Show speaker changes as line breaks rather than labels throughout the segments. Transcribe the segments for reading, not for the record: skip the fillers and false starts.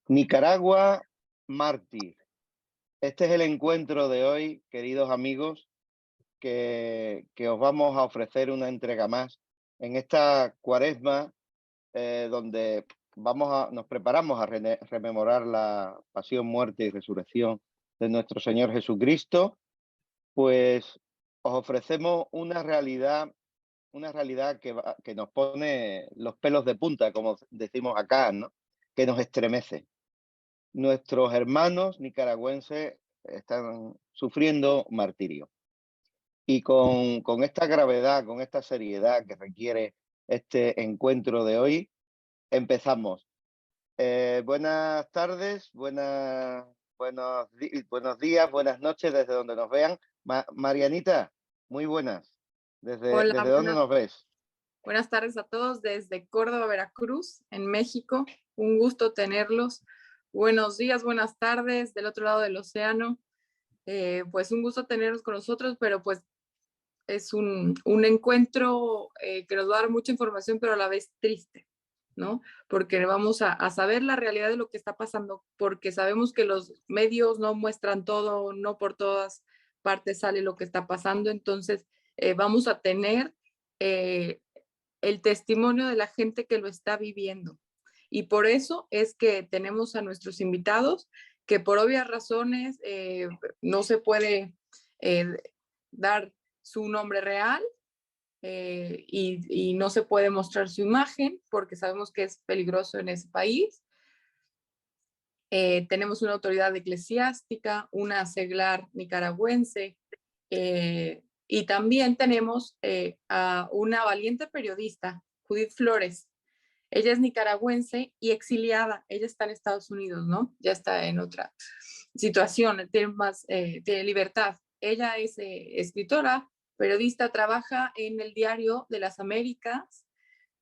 Nicaragua, mártir. Este es el encuentro de hoy, queridos amigos, que os vamos a ofrecer una entrega más en esta cuaresma donde nos preparamos a rememorar la pasión, muerte y resurrección de nuestro Señor Jesucristo. Pues os ofrecemos una realidad que nos pone los pelos de punta, como decimos acá, ¿no? Que nos estremece. Nuestros hermanos nicaragüenses están sufriendo martirio. Y con esta gravedad, con esta seriedad que requiere este encuentro de hoy, empezamos. Buenas tardes, buenos días, buenas noches desde donde nos vean. Marianita, muy buenas.
Hola,
¿Desde dónde nos ves?
buenas tardes a todos desde Córdoba, Veracruz, en México. Un gusto tenerlos. Buenos días, buenas tardes del otro lado del océano. Pues un gusto tenerlos con nosotros, pero pues es un encuentro que nos va a dar mucha información, pero a la vez triste, ¿no? Porque vamos a saber la realidad de lo que está pasando, porque sabemos que los medios no muestran todo, no por todas partes sale lo que está pasando, entonces vamos a tener eh, el testimonio de la gente que lo está viviendo. Y por eso es que tenemos a nuestros invitados, que por obvias razones no se puede eh, dar su nombre real y no se puede mostrar su imagen porque sabemos que es peligroso en ese país. Tenemos una autoridad eclesiástica, una seglar nicaragüense, y también tenemos a una valiente periodista, Judith Flores. Ella es nicaragüense y exiliada. Ella está en Estados Unidos, ¿no? Ya está en otra situación, tiene libertad. Ella es escritora, periodista, trabaja en el Diario de las Américas,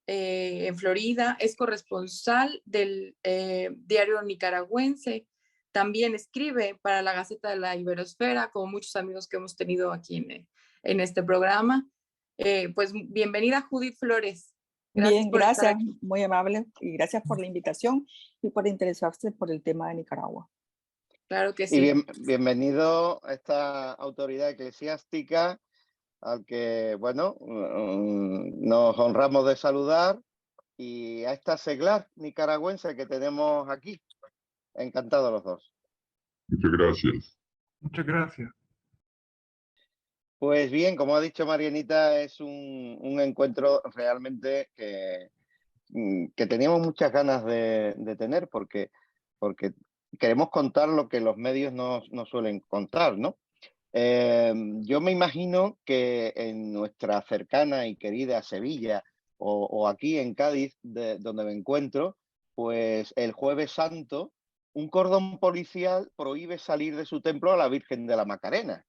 en Florida, es corresponsal del diario nicaragüense, también escribe para la Gaceta de la Iberosfera, como muchos amigos que hemos tenido aquí en este programa. Pues bienvenida, Judith Flores. Gracias
Bien,
por estar
gracias,
aquí.
muy amable y gracias por la invitación y por interesarse por el tema de Nicaragua.
Claro que
Y
sí.
bienvenido a esta autoridad eclesiástica al que, bueno, nos honramos de saludar, y a esta seglar nicaragüense que tenemos aquí. Encantados los dos.
Muchas gracias.
Muchas gracias.
Pues bien, como ha dicho Marianita, es un encuentro realmente que teníamos muchas ganas de tener porque queremos contar lo que los medios no suelen contar, ¿no? Yo me imagino que en nuestra cercana y querida Sevilla o aquí en Cádiz, donde me encuentro, pues el Jueves Santo, un cordón policial prohíbe salir de su templo a la Virgen de la Macarena,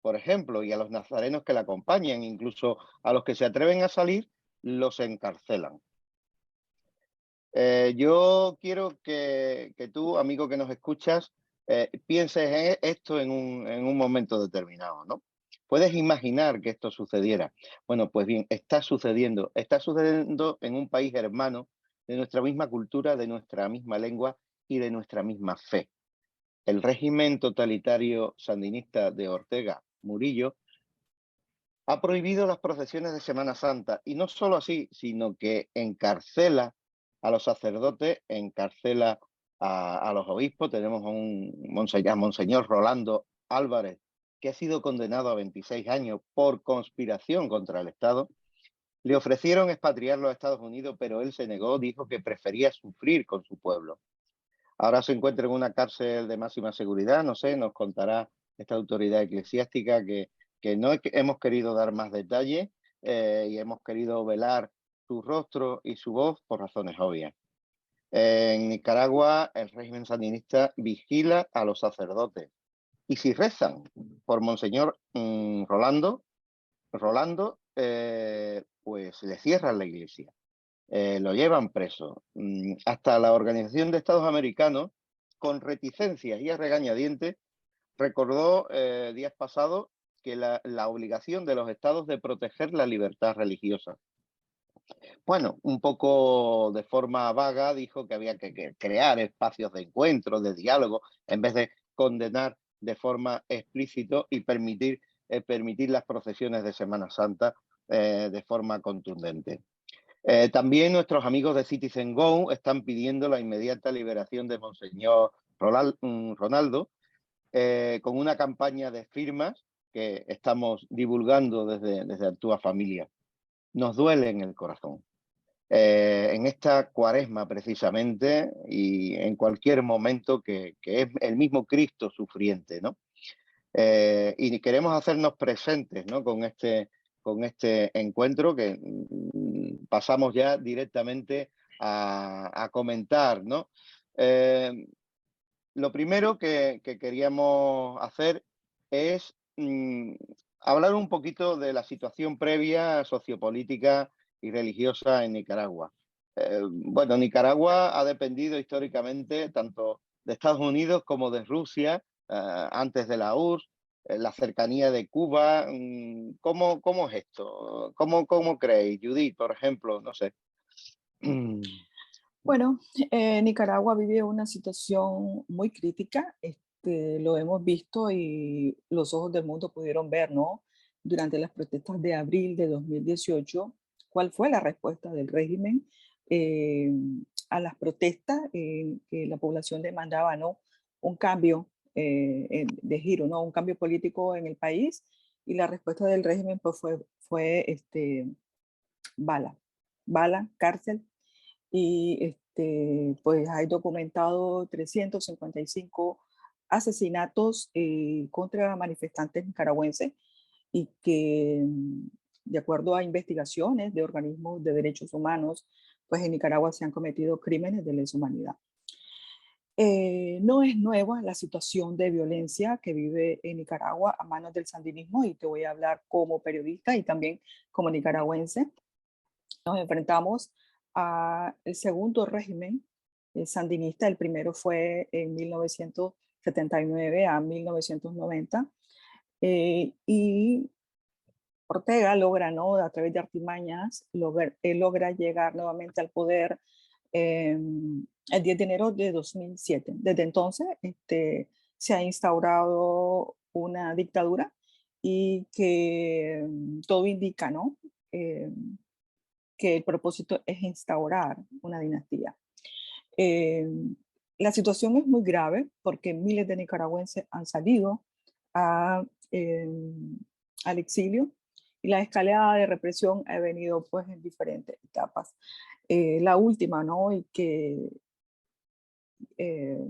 por ejemplo, y a los nazarenos que la acompañan, incluso a los que se atreven a salir, los encarcelan. Yo quiero que tú, amigo que nos escuchas, pienses en esto en un momento determinado, ¿no? ¿Puedes imaginar que esto sucediera? Bueno, pues bien, está sucediendo en un país hermano de nuestra misma cultura, de nuestra misma lengua y de nuestra misma fe. El régimen totalitario sandinista de Ortega Murillo ha prohibido las procesiones de Semana Santa, y no solo así, sino que encarcela a los sacerdotes, encarcela a los obispos. Tenemos a Monseñor Rolando Álvarez, que ha sido condenado a 26 años por conspiración contra el Estado. Le ofrecieron expatriarlo a Estados Unidos, pero él se negó, dijo que prefería sufrir con su pueblo. Ahora se encuentra en una cárcel de máxima seguridad, no sé, nos contará esta autoridad eclesiástica que no hemos querido dar más detalle, y hemos querido velar su rostro y su voz por razones obvias. En Nicaragua, el régimen sandinista vigila a los sacerdotes, y si rezan por Monseñor Rolando, pues le cierran la iglesia. Lo llevan preso. Hasta la Organización de Estados Americanos, con reticencias y a regañadientes, recordó días pasados que la obligación de los estados de proteger la libertad religiosa. Bueno, un poco de forma vaga dijo que había que crear espacios de encuentro, de diálogo, en vez de condenar de forma explícita y permitir las procesiones de Semana Santa de forma contundente. También nuestros amigos de Citizen Go están pidiendo la inmediata liberación de Monseñor Ronaldo, con una campaña de firmas que estamos divulgando desde Actúa Familia. Nos duele en el corazón. En esta cuaresma precisamente y en cualquier momento que es el mismo Cristo sufriente, ¿no? Y queremos hacernos presentes, ¿no? Con este encuentro que pasamos ya directamente a comentar, ¿no? Lo primero que queríamos hacer es hablar un poquito de la situación previa sociopolítica y religiosa en Nicaragua. Bueno, Nicaragua ha dependido históricamente tanto de Estados Unidos como de Rusia, antes de la URSS, la cercanía de Cuba. ¿Cómo es esto? ¿Cómo creéis, Judith, por ejemplo? No sé.
Bueno, Nicaragua vive una situación muy crítica, lo hemos visto y los ojos del mundo pudieron ver, ¿no? Durante las protestas de abril de 2018, ¿cuál fue la respuesta del régimen eh, a las protestas que la población demandaba, ¿no? Un cambio de giro, ¿no? Un cambio político en el país y la respuesta del régimen pues, fue bala, cárcel y pues hay documentado 355 asesinatos contra manifestantes nicaragüenses y que, de acuerdo a investigaciones de organismos de derechos humanos, pues en Nicaragua se han cometido crímenes de lesa humanidad. No es nueva la situación de violencia que vive en Nicaragua a manos del sandinismo y te voy a hablar como periodista y también como nicaragüense. Nos enfrentamos al segundo régimen sandinista. El primero fue en 1979 a 1990. Y Ortega logra, ¿no? A través de artimañas, logra llegar nuevamente al poder el 10 de enero de 2007. Desde entonces se ha instaurado una dictadura y que todo indica, ¿no? Que el propósito es instaurar una dinastía. Eh, la situación es muy grave porque miles de nicaragüenses han salido a, eh, al exilio y la escalada de represión ha venido pues en diferentes etapas. La última, ¿no? Y que eh,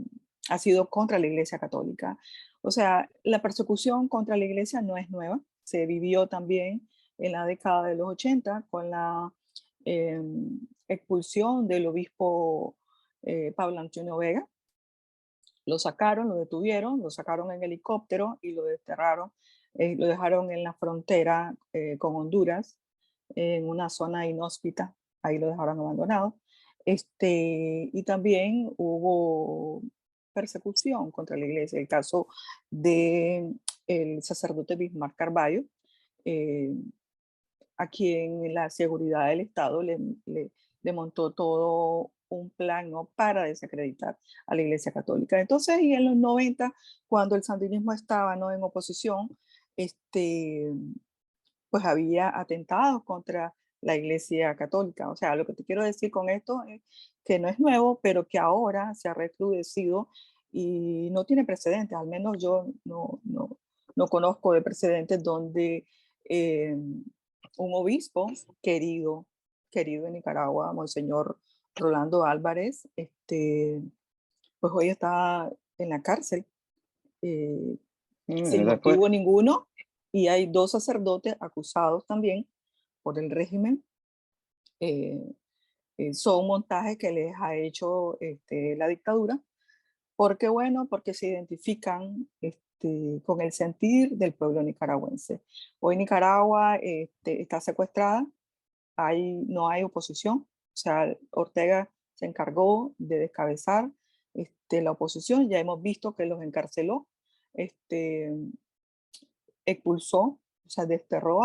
ha sido contra la Iglesia Católica. O sea, la persecución contra la Iglesia no es nueva, se vivió también en la década de los 80 con la eh, expulsión del obispo Pablo Antonio Vega. Lo sacaron, lo detuvieron, lo sacaron en helicóptero y lo desterraron, lo dejaron en la frontera con Honduras, en una zona inhóspita, ahí lo dejaron abandonado. Y también hubo persecución contra la iglesia. El caso de el sacerdote Bismarck Carballo, eh, a quien la seguridad del Estado le montó todo un plan, ¿no? Para desacreditar a la Iglesia Católica. Entonces, y en los 90, cuando el sandinismo estaba, ¿no? En oposición, pues había atentados contra la Iglesia Católica. O sea, lo que te quiero decir con esto es que no es nuevo, pero que ahora se ha recrudecido y no tiene precedentes. Al menos yo no conozco de precedentes donde un obispo querido en Nicaragua, Monseñor Rolando Álvarez, pues hoy está en la cárcel sin
Después,
motivo ninguno, y hay 2 sacerdotes acusados también por el régimen. Son montajes que les ha hecho la dictadura, porque bueno, porque se identifican con el sentir del pueblo nicaragüense. Hoy Nicaragua está secuestrada, no hay oposición, o sea, Ortega se encargó de descabezar la oposición, ya hemos visto que los encarceló, este, expulsó, o sea, desterró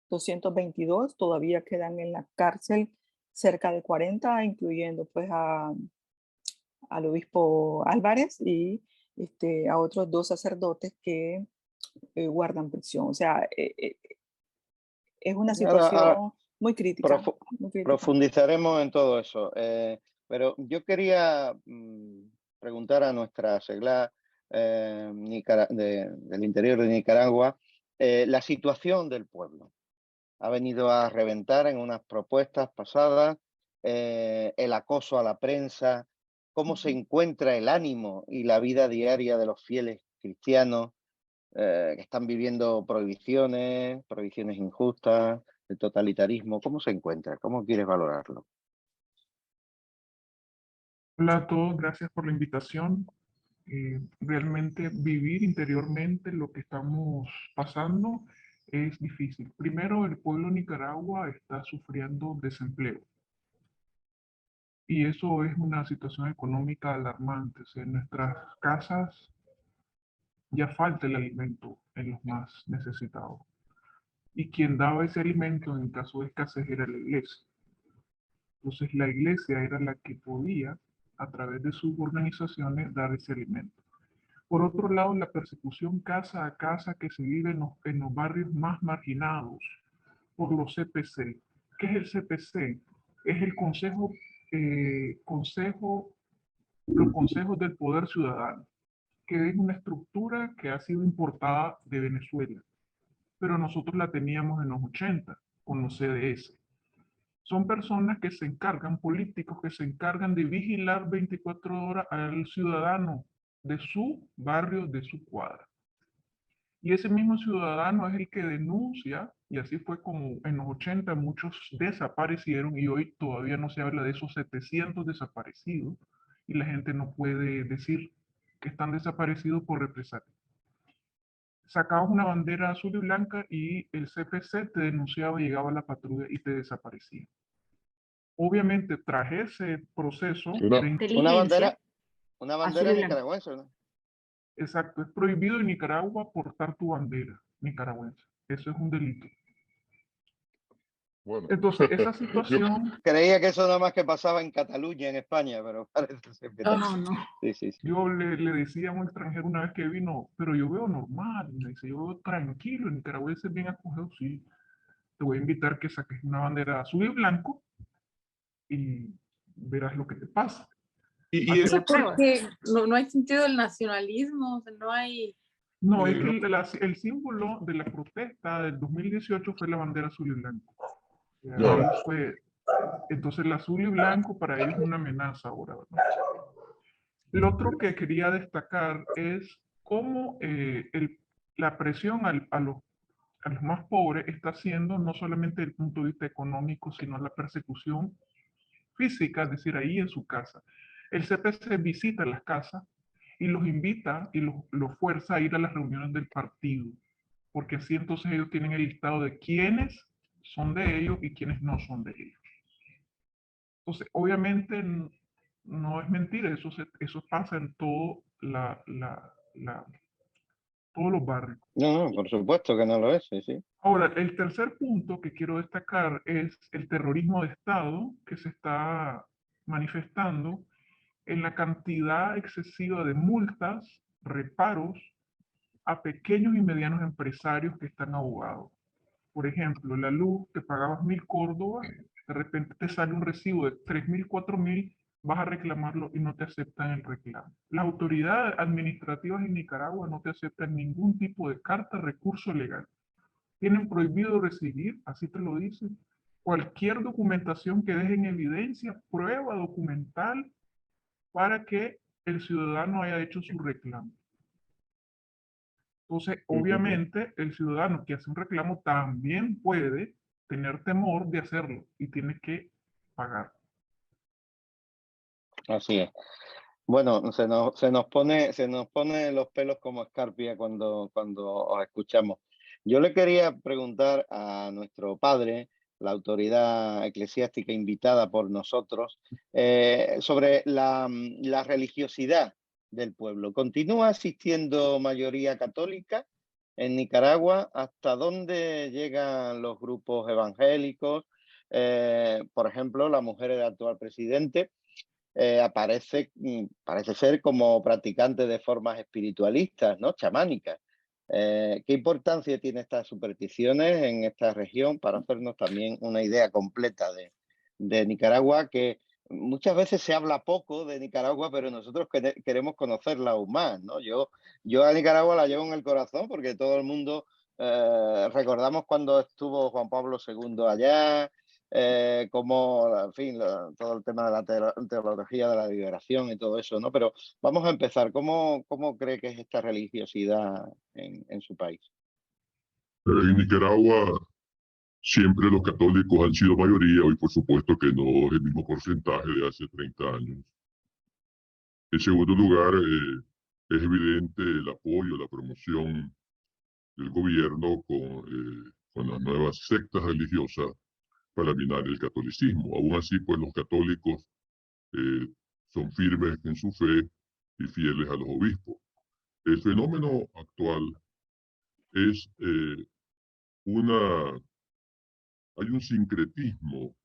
222, todavía quedan en la cárcel cerca de 40, incluyendo pues al obispo Álvarez y a otros 2 sacerdotes que guardan prisión. O sea, es una
Ahora,
situación muy crítica, muy crítica.
profundizaremos en todo eso. Pero yo quería preguntar a nuestra segla del interior de Nicaragua la situación del pueblo. Ha venido a reventar en unas propuestas pasadas el acoso a la prensa, cómo se encuentra el ánimo y la vida diaria de los fieles cristianos que están viviendo prohibiciones injustas, el totalitarismo. ¿Cómo se encuentra? ¿Cómo quieres valorarlo?
Hola a todos, gracias por la invitación. Realmente vivir interiormente lo que estamos pasando es difícil. Primero, el pueblo de Nicaragua está sufriendo desempleo y eso es una situación económica alarmante. O sea, en nuestras casas ya falta el alimento en los más necesitados y quien daba ese alimento en caso de escasez era la iglesia. Entonces la iglesia era la que podía, a través de sus organizaciones, dar ese alimento. Por otro lado, la persecución casa a casa que se vive en los barrios más marginados por los CPC. ¿Qué es el CPC? Es el los consejos del poder ciudadano, que es una estructura que ha sido importada de Venezuela, pero nosotros la teníamos en los 80 con los CDS. Son personas que se encargan, políticos que se encargan de vigilar 24 horas al ciudadano de su barrio, de su cuadra. Y ese mismo ciudadano es el que denuncia, y así fue como en los 80 muchos desaparecieron y hoy todavía no se habla de esos 700 desaparecidos y la gente no puede decir que están desaparecidos por represalia. Sacabas una bandera azul y blanca y el CPC te denunciaba, llegaba la patrulla y te desaparecía. Obviamente, tras ese proceso
Una bandera nicaragüense, ¿no?
Exacto, es prohibido en Nicaragua portar tu bandera nicaragüense. Eso es un delito.
Bueno,
Entonces, esa
yo,
situación,
Creía que eso nada más que pasaba en Cataluña, en España, pero parece ser que
No,
también.
no.
Sí, sí, sí.
yo le decía a un extranjero una vez que vino, pero yo veo normal, me dice, yo veo tranquilo, el nicaragüense es bien acogido, sí. Te voy a invitar que saques una bandera azul y blanco y verás lo que te pasa.
y
Pero
eso,
porque no hay sentido del nacionalismo, o sea, no hay...
No, es que el símbolo de la protesta del 2018 fue la bandera azul y blanco.
Ya.
Ahí fue, entonces el azul y blanco para ellos es una amenaza ahora, ¿verdad? Lo otro que quería destacar es cómo la presión a los más pobres está haciendo no solamente desde el punto de vista económico, sino la persecución física, es decir, ahí en su casa. El CPC visita las casas y los invita y los fuerza a ir a las reuniones del partido, porque así entonces ellos tienen el listado de quiénes son de ellos y quiénes no son de ellos. Entonces, obviamente no es mentira, eso pasa en todos los barrios.
No, por supuesto que no lo es, sí, sí.
Ahora, el tercer punto que quiero destacar es el terrorismo de Estado que se está manifestando en la cantidad excesiva de multas, reparos a pequeños y medianos empresarios que están ahogados. Por ejemplo, la luz, te pagabas 1.000 córdobas, de repente te sale un recibo de 3.000, 4.000, vas a reclamarlo y no te aceptan el reclamo. Las autoridades administrativas en Nicaragua no te aceptan ningún tipo de carta, recurso legal. Tienen prohibido recibir, así te lo dicen, cualquier documentación que deje en evidencia, prueba documental para que el ciudadano haya hecho su reclamo. Entonces, obviamente, el ciudadano que hace un reclamo también puede tener temor de hacerlo y tiene que pagar.
Así es. Bueno, se nos pone los pelos como escarpia cuando os escuchamos. Yo le quería preguntar a nuestro padre, la autoridad eclesiástica invitada por nosotros, sobre la religiosidad del pueblo. ¿Continúa asistiendo mayoría católica en Nicaragua, ¿hasta dónde llegan los grupos evangélicos? Por ejemplo, la mujer del actual presidente parece ser como practicante de formas espiritualistas, ¿no? Chamánicas. ¿Qué importancia tienen estas supersticiones en esta región para hacernos también una idea completa de Nicaragua, que muchas veces se habla poco de Nicaragua, pero nosotros queremos conocerla aún más, ¿no? Yo a Nicaragua la llevo en el corazón porque todo el mundo recordamos cuando estuvo Juan Pablo II allá, como, en fin, todo el tema de la teología de la liberación y todo eso, ¿no? Pero vamos a empezar. ¿Cómo cree que es esta religiosidad en su país?
En Nicaragua siempre los católicos han sido mayoría, hoy por supuesto que no es el mismo porcentaje de hace 30 años. En segundo lugar, es evidente el apoyo, la promoción del gobierno con las nuevas sectas religiosas para minar el catolicismo. Aún así, pues los católicos eh, son firmes en su fe y fieles a los obispos. El fenómeno actual es hay un sincretismo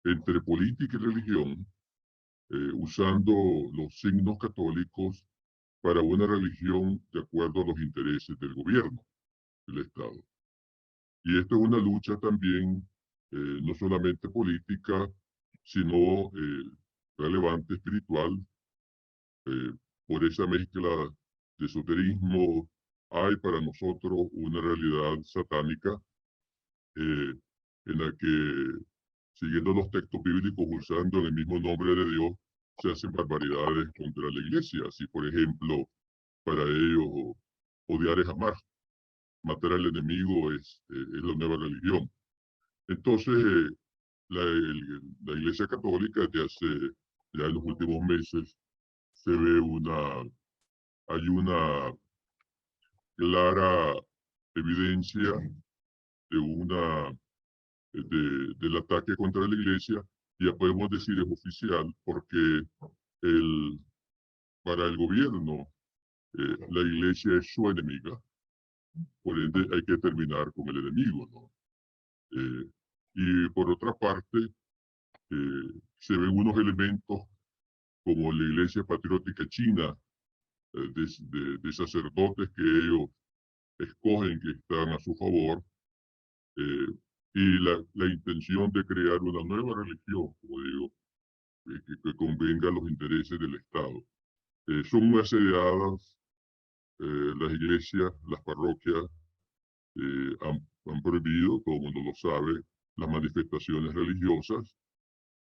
entre política y religión, usando los signos católicos para una religión de acuerdo a los intereses del gobierno, del Estado. Y esto es una lucha también, no solamente política, sino relevante espiritual, eh, por esa mezcla de esoterismo. Hay para nosotros una realidad satánica en la que, siguiendo los textos bíblicos, usando el mismo nombre de Dios, se hacen barbaridades contra la iglesia. Así, por ejemplo, para ellos, odiar es amar, matar al enemigo es la nueva religión. Entonces, la Iglesia Católica desde hace ya en los últimos meses se ve hay una clara evidencia de del ataque contra la iglesia. Ya podemos decir es oficial porque el, para el gobierno la iglesia es su enemiga, por ende hay que terminar con el enemigo, ¿no? Y por otra parte, se ven unos elementos como la Iglesia Patriótica China, de sacerdotes que ellos escogen que están a su favor, eh, y la intención de crear una nueva religión, como digo, que convenga a los intereses del Estado. Son muy asediadas las iglesias, las parroquias, han prohibido, todo el mundo lo sabe, las manifestaciones religiosas,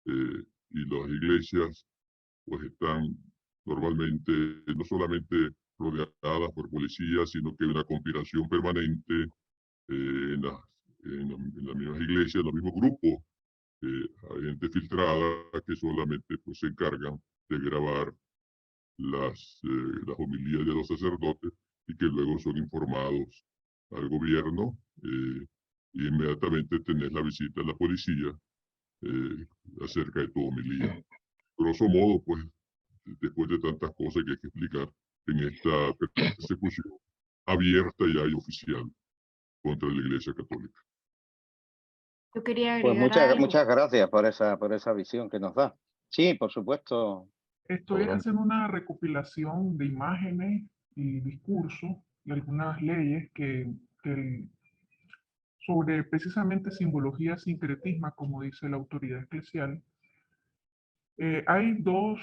y las iglesias pues están normalmente no solamente rodeadas por policías, sino que hay una conspiración permanente en las mismas iglesias, en los mismos grupos. Hay gente filtrada que solamente pues, se encargan de grabar las homilías de los sacerdotes y que luego son informados al gobierno, y inmediatamente tenés la visita de la policía acerca de tu homilía. Grosso modo, pues, después de tantas cosas que hay que explicar en esta persecución abierta y oficial contra la Iglesia Católica.
Yo quería
Pues
agregar algo.
muchas gracias por esa visión que nos da. Sí, por supuesto.
Estoy haciendo una recopilación de imágenes y discursos y algunas leyes sobre precisamente simbología sincretisma, como dice la autoridad eclesial. Hay dos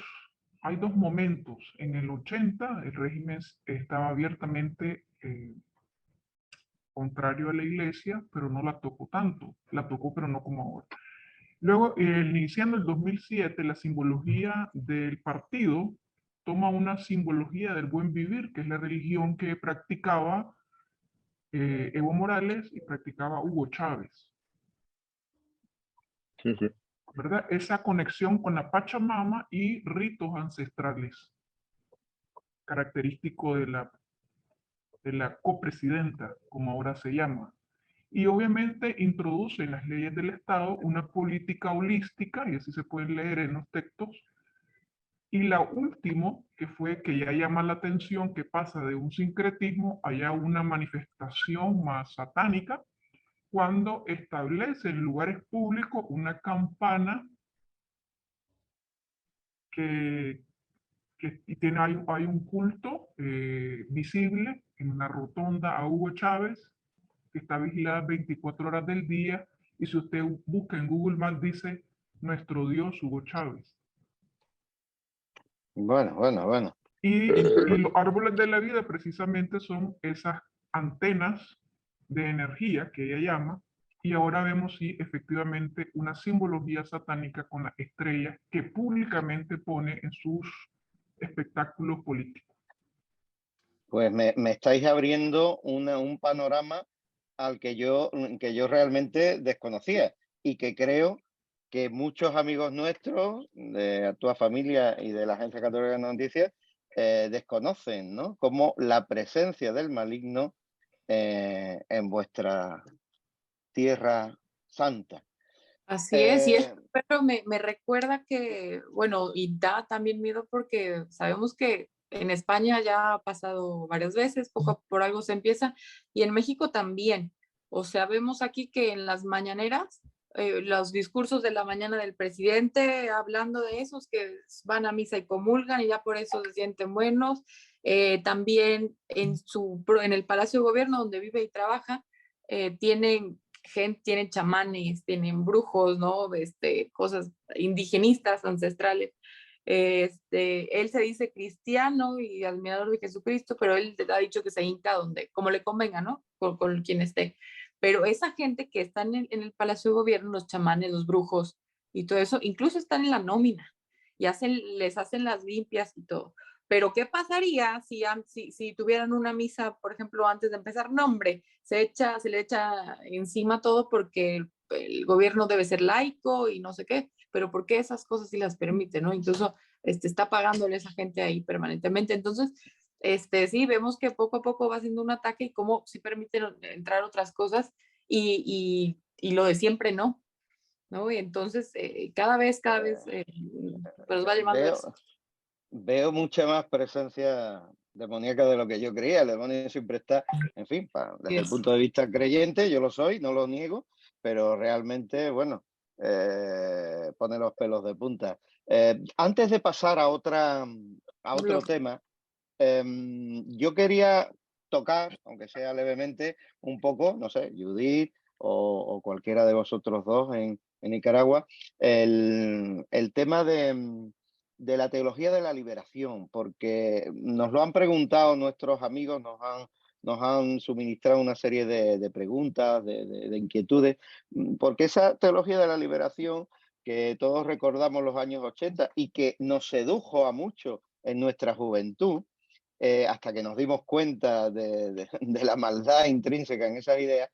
momentos. En el 80 el régimen estaba abiertamente contrario a la iglesia, pero no la tocó tanto. La tocó, pero no como ahora. Luego, iniciando el 2007, la simbología del partido toma una simbología del buen vivir, que es la religión que practicaba Evo Morales y practicaba Hugo Chávez.
Sí, sí.
¿Verdad? Esa conexión con la Pachamama y ritos ancestrales, característico de la copresidenta, como ahora se llama. Y obviamente introduce en las leyes del Estado una política holística, y así se puede leer en los textos, Y la última, que fue que ya llama la atención, que pasa de un sincretismo a una manifestación más satánica, cuando establece en lugares públicos una campana que, hay un culto visible en una rotonda a Hugo Chávez, que está vigilada 24 horas del día, y si usted busca en Google Maps dice nuestro Dios Hugo Chávez.
Bueno.
Y los árboles de la vida precisamente son esas antenas de energía que ella llama, y ahora vemos sí efectivamente una simbología satánica con las estrellas que públicamente pone en sus espectáculos políticos.
Pues me estáis abriendo un panorama al que yo realmente desconocía y que creo que muchos amigos nuestros, de tu familia y de la Agencia Católica de Noticias, desconocen, ¿no? Como la presencia del maligno en vuestra tierra santa.
Así es, y esto pero me recuerda que, bueno, y da también miedo porque sabemos que en España ya ha pasado varias veces, por algo se empieza, y en México también. O sea, vemos aquí que en las mañaneras, los discursos de la mañana del presidente hablando de esos que van a misa y comulgan y ya por eso se sienten buenos. También en el Palacio de Gobierno donde vive y trabaja, tienen tienen chamanes, tienen brujos, ¿no? Cosas indigenistas, ancestrales. Él se dice cristiano y admirador de Jesucristo, pero él ha dicho que se hinca como le convenga, ¿no? Con quien esté. Pero esa gente que está en el Palacio de Gobierno, los chamanes, los brujos y todo eso, incluso están en la nómina y les hacen las limpias y todo. Pero ¿qué pasaría si tuvieran una misa, por ejemplo, antes de empezar? No, hombre, se le echa encima todo porque el gobierno debe ser laico y no sé qué, pero ¿por qué esas cosas sí las permite, no? Incluso está pagándole a esa gente ahí permanentemente. Entonces, sí, vemos que poco a poco va haciendo un ataque y cómo sí permiten entrar otras cosas y lo de siempre no, ¿no? Y entonces, cada vez pues va llevando eso.
Veo mucha más presencia demoníaca de lo que yo creía. El demonio siempre está, en fin, desde el punto de vista creyente, yo lo soy, no lo niego, pero realmente, bueno, pone los pelos de punta. Antes de pasar a otro tema, yo quería tocar, aunque sea levemente, un poco, no sé, Judith o cualquiera de vosotros dos en Nicaragua, el tema de la teología de la liberación, porque nos lo han preguntado nuestros amigos, nos han suministrado una serie de preguntas, de inquietudes, porque esa teología de la liberación que todos recordamos los años 80 y que nos sedujo a muchos en nuestra juventud, hasta que nos dimos cuenta de la maldad intrínseca en esas ideas,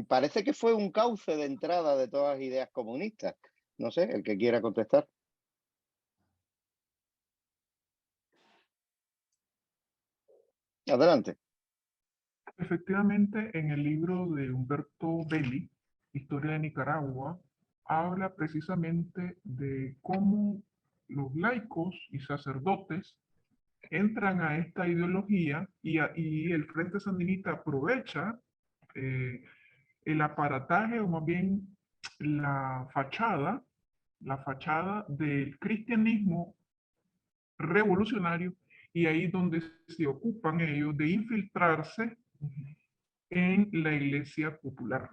parece que fue un cauce de entrada de todas las ideas comunistas. No sé, el que quiera contestar. Adelante.
Efectivamente, en el libro de Humberto Belli, Historia de Nicaragua, habla precisamente de cómo los laicos y sacerdotes entran a esta ideología y el Frente Sandinista aprovecha el aparataje o más bien la fachada del cristianismo revolucionario, y ahí donde se ocupan ellos de infiltrarse en la iglesia popular.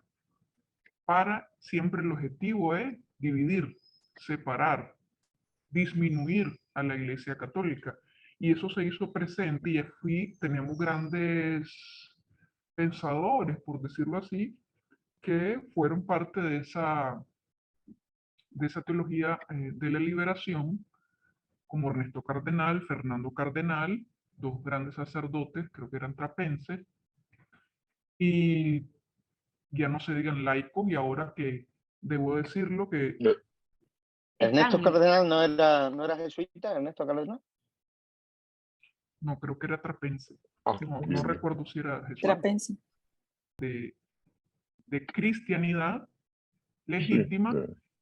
Siempre el objetivo es dividir, separar, disminuir a la iglesia católica. Y eso se hizo presente y tenemos grandes pensadores, por decirlo así, que fueron parte de esa teología de la liberación, como Ernesto Cardenal, Fernando Cardenal, dos grandes sacerdotes, creo que eran trapenses, y ya no se digan laicos, y ahora que debo decirlo que...
Ernesto Cardenal no era jesuita, Ernesto Cardenal.
No, creo que era trapense. No recuerdo si era jesuita.
Trapense.
De cristianidad legítima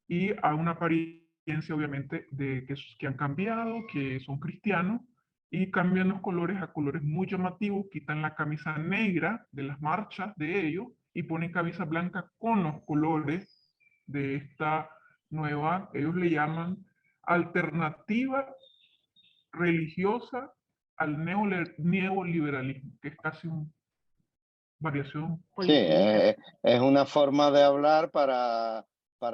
y a una apariencia conciencia obviamente de que han cambiado, que son cristianos, y cambian los colores a colores muy llamativos, quitan la camisa negra de las marchas de ellos y ponen camisa blanca con los colores de esta nueva, ellos le llaman alternativa religiosa al neoliberalismo, que es casi una variación.
Sí,
Política.
es una forma de hablar para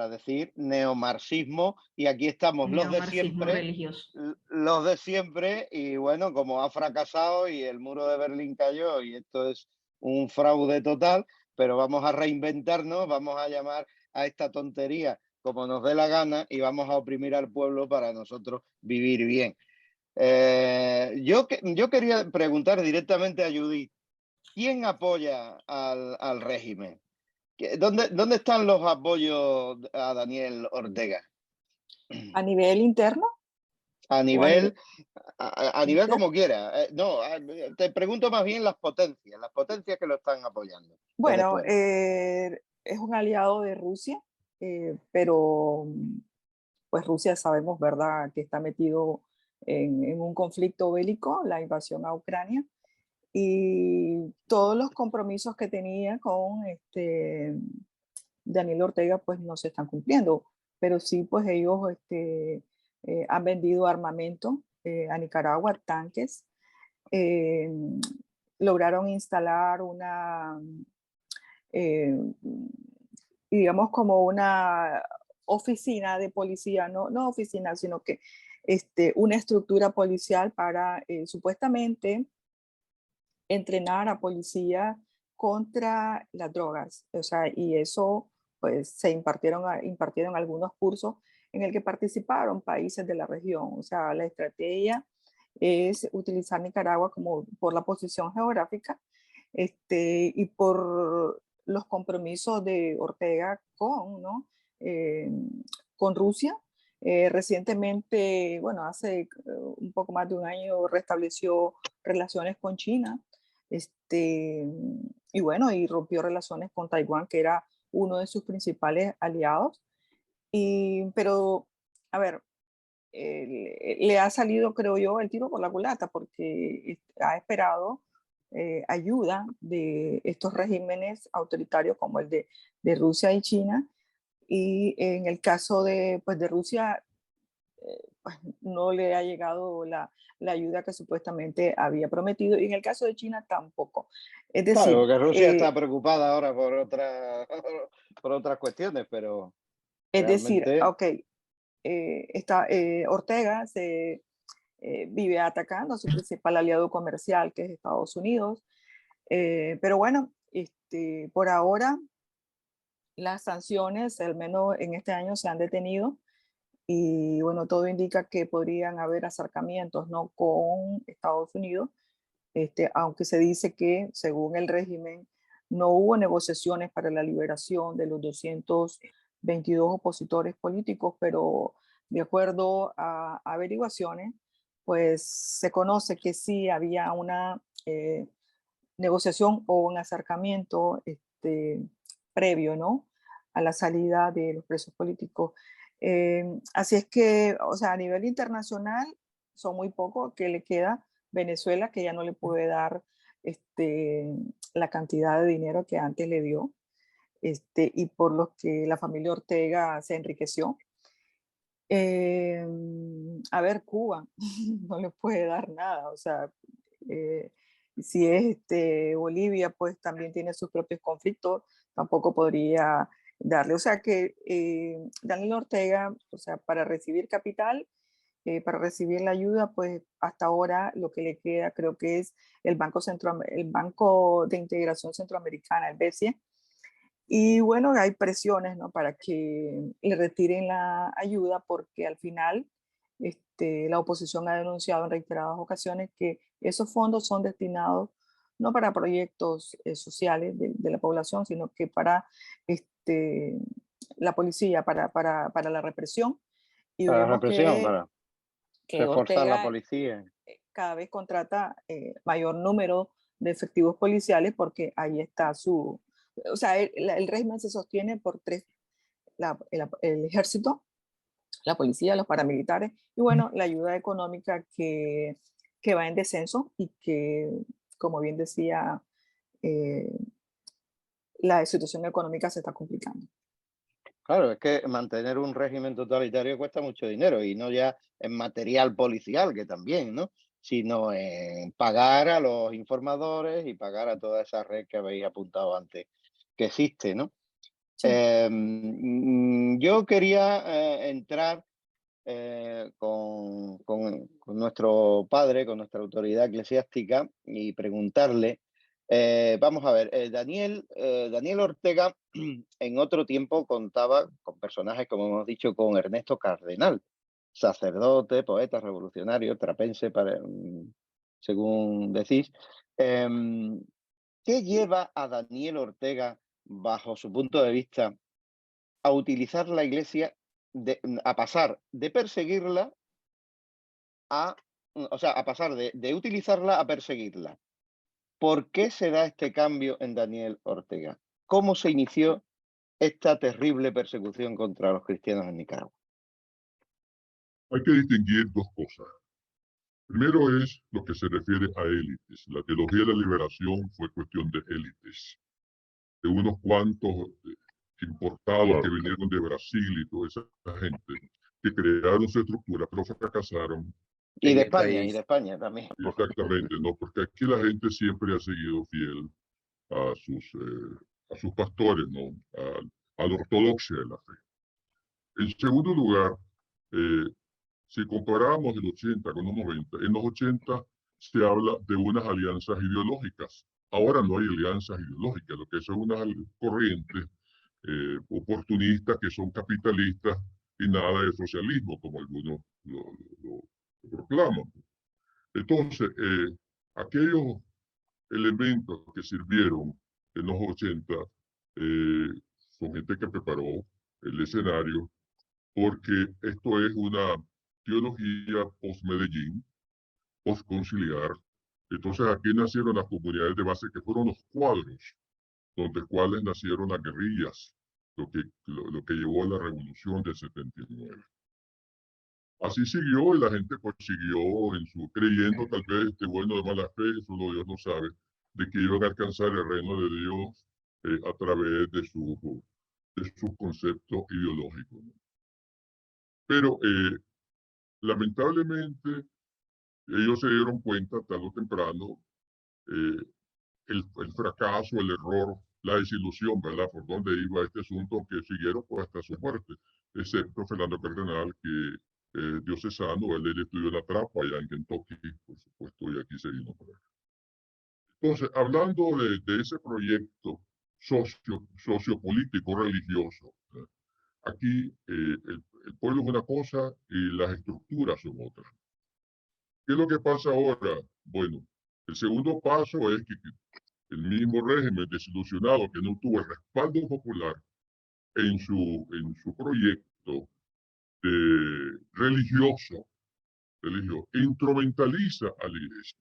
decir neomarxismo, y aquí estamos
Neomarxismo religioso.
los de siempre, y bueno, como ha fracasado y el muro de Berlín cayó y esto es un fraude total, pero vamos a reinventarnos, vamos a llamar a esta tontería como nos dé la gana y vamos a oprimir al pueblo para nosotros vivir bien. Yo quería preguntar directamente a Judith, ¿quién apoya al régimen? ¿Dónde están los apoyos a Daniel Ortega?
A nivel interno
A
o a
nivel,
nivel
a nivel
interno.
como quiera. No, te pregunto más bien las potencias que lo están apoyando desde
Bueno,
fuera.
es un aliado de Rusia, pero pues Rusia sabemos, ¿verdad?, que está metido en un conflicto bélico, la invasión a Ucrania, y todos los compromisos que tenía con Daniel Ortega pues no se están cumpliendo, pero sí pues ellos han vendido armamento a Nicaragua, tanques, eh, lograron instalar una, eh, digamos como una oficina de policía, no oficina, sino que una estructura policial para supuestamente entrenar a policía contra las drogas. O sea, y eso, pues, se impartieron algunos cursos en el que participaron países de la región. O sea, la estrategia es utilizar Nicaragua como por la posición geográfica y por los compromisos de Ortega con, ¿no? Eh, con Rusia. Recientemente, bueno, hace un poco más de un año restableció relaciones con China, y bueno, y rompió relaciones con Taiwán, que era uno de sus principales aliados. Pero, a ver, le ha salido, creo yo, el tiro por la culata, porque ha esperado ayuda de estos regímenes autoritarios como el de Rusia y China. Y en el caso pues, de Rusia, pues, no le ha llegado la ayuda que supuestamente había prometido, y en el caso de China tampoco. Es
Claro,
decir,
porque Rusia está preocupada ahora por otras cuestiones, pero realmente...
ok, Ortega vive atacando a su principal aliado comercial, que es Estados Unidos, pero bueno, por ahora las sanciones, al menos en este año, se han detenido. Y bueno, todo indica que podrían haber acercamientos, ¿no?, con Estados Unidos, aunque se dice que, según el régimen, no hubo negociaciones para la liberación de los 222 opositores políticos, pero de acuerdo a averiguaciones, pues se conoce que sí había una negociación o un acercamiento previo, ¿no?, a la salida de los presos políticos. Así es que, o sea, a nivel internacional son muy pocos que le queda Venezuela, que ya no le puede dar la cantidad de dinero que antes le dio, y por los que la familia Ortega se enriqueció. A ver, Cuba no le puede dar nada, o sea, eh, si es Bolivia, pues también tiene sus propios conflictos, tampoco podría darle. O sea que Daniel Ortega, o sea, para recibir capital, para recibir la ayuda, pues hasta ahora lo que le queda creo que es el Banco de Integración Centroamericana, el BCE. Y bueno, hay presiones, ¿no?, para que le retiren la ayuda, porque al final la oposición ha denunciado en reiteradas ocasiones que esos fondos son destinados no para proyectos sociales de la población, sino que para la policía, para la represión. Y
Para la
vemos
represión, para
que
reforzar la
Ortega
policía.
cada vez contrata mayor número de efectivos policiales, porque ahí está o sea, el régimen se sostiene por tres: el ejército, la policía, los paramilitares, y bueno, la ayuda económica que va en descenso y que, como bien decía, eh, la situación económica se está complicando.
Claro, es que mantener un régimen totalitario cuesta mucho dinero y no ya en material policial, que también, ¿no? Sino en pagar a los informadores y pagar a toda esa red que habéis apuntado antes que existe, ¿no?
Sí.
Yo quería entrar con nuestro padre, con nuestra autoridad eclesiástica y preguntarle, vamos a ver, Daniel Ortega en otro tiempo contaba con personajes, como hemos dicho, con Ernesto Cardenal, sacerdote, poeta, revolucionario, trapense, según decís. Em, ¿Qué lleva a Daniel Ortega, bajo su punto de vista, a utilizar la Iglesia, a pasar de perseguirla a pasar de utilizarla a perseguirla? ¿Por qué se da este cambio en Daniel Ortega? ¿Cómo se inició esta terrible persecución contra los cristianos en Nicaragua?
Hay que distinguir dos cosas. Primero es lo que se refiere a élites. La teología de la liberación fue cuestión de élites, de unos cuantos importados que vinieron de Brasil y toda esa gente, que crearon su estructura, pero fracasaron.
Y de España, y de España también.
Exactamente, ¿no? Porque aquí la gente siempre ha seguido fiel a sus pastores, ¿no? A la ortodoxia de la fe. En segundo lugar, eh, si comparamos el 80 con los 90, en los 80 se habla de unas alianzas ideológicas. Ahora no hay alianzas ideológicas, lo que son unas corrientes oportunistas que son capitalistas y nada de socialismo, como algunos lo proclaman. Entonces, aquellos elementos que sirvieron en los 80 eh, son gente que preparó el escenario, porque esto es una teología post-Medellín, post-conciliar. Entonces aquí nacieron las comunidades de base que fueron los cuadros, donde cuales nacieron las guerrillas, lo que llevó a la revolución del 79. Así siguió y la gente pues siguió creyendo tal vez que bueno de mala fe, solo Dios lo sabe, de que iban a alcanzar el reino de Dios a través de sus conceptos ideológicos, ¿no? Pero lamentablemente ellos se dieron cuenta tarde o temprano eh, el fracaso, el error, la desilusión, ¿verdad? Por dónde iba este asunto, que siguieron pues hasta su muerte, excepto Fernando Cardenal, que diocesano, él estudió en la Trapa allá en Kentucky, por supuesto, y aquí se vino por acá. Entonces, hablando de ese proyecto sociopolítico religioso, ¿verdad? Aquí el pueblo es una cosa y las estructuras son otras. ¿Qué es lo que pasa ahora? Bueno, el segundo paso es que el mismo régimen desilusionado que no tuvo el respaldo popular en su proyecto religioso, instrumentaliza a la iglesia,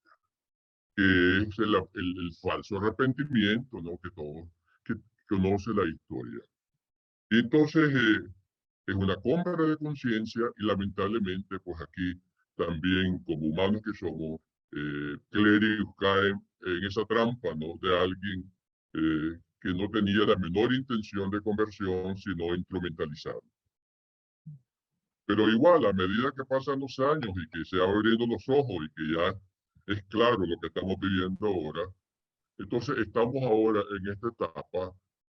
que es el falso arrepentimiento, ¿no? Que todos que conoce la historia. Y entonces es una compra de conciencia y lamentablemente pues aquí también como humanos que somos, clérigos caen en esa trampa, ¿no? De alguien que no tenía la menor intención de conversión, sino instrumentalizar. Pero igual, a medida que pasan los años y que se van abriendo los ojos y que ya es claro lo que estamos viviendo ahora, entonces estamos ahora en esta etapa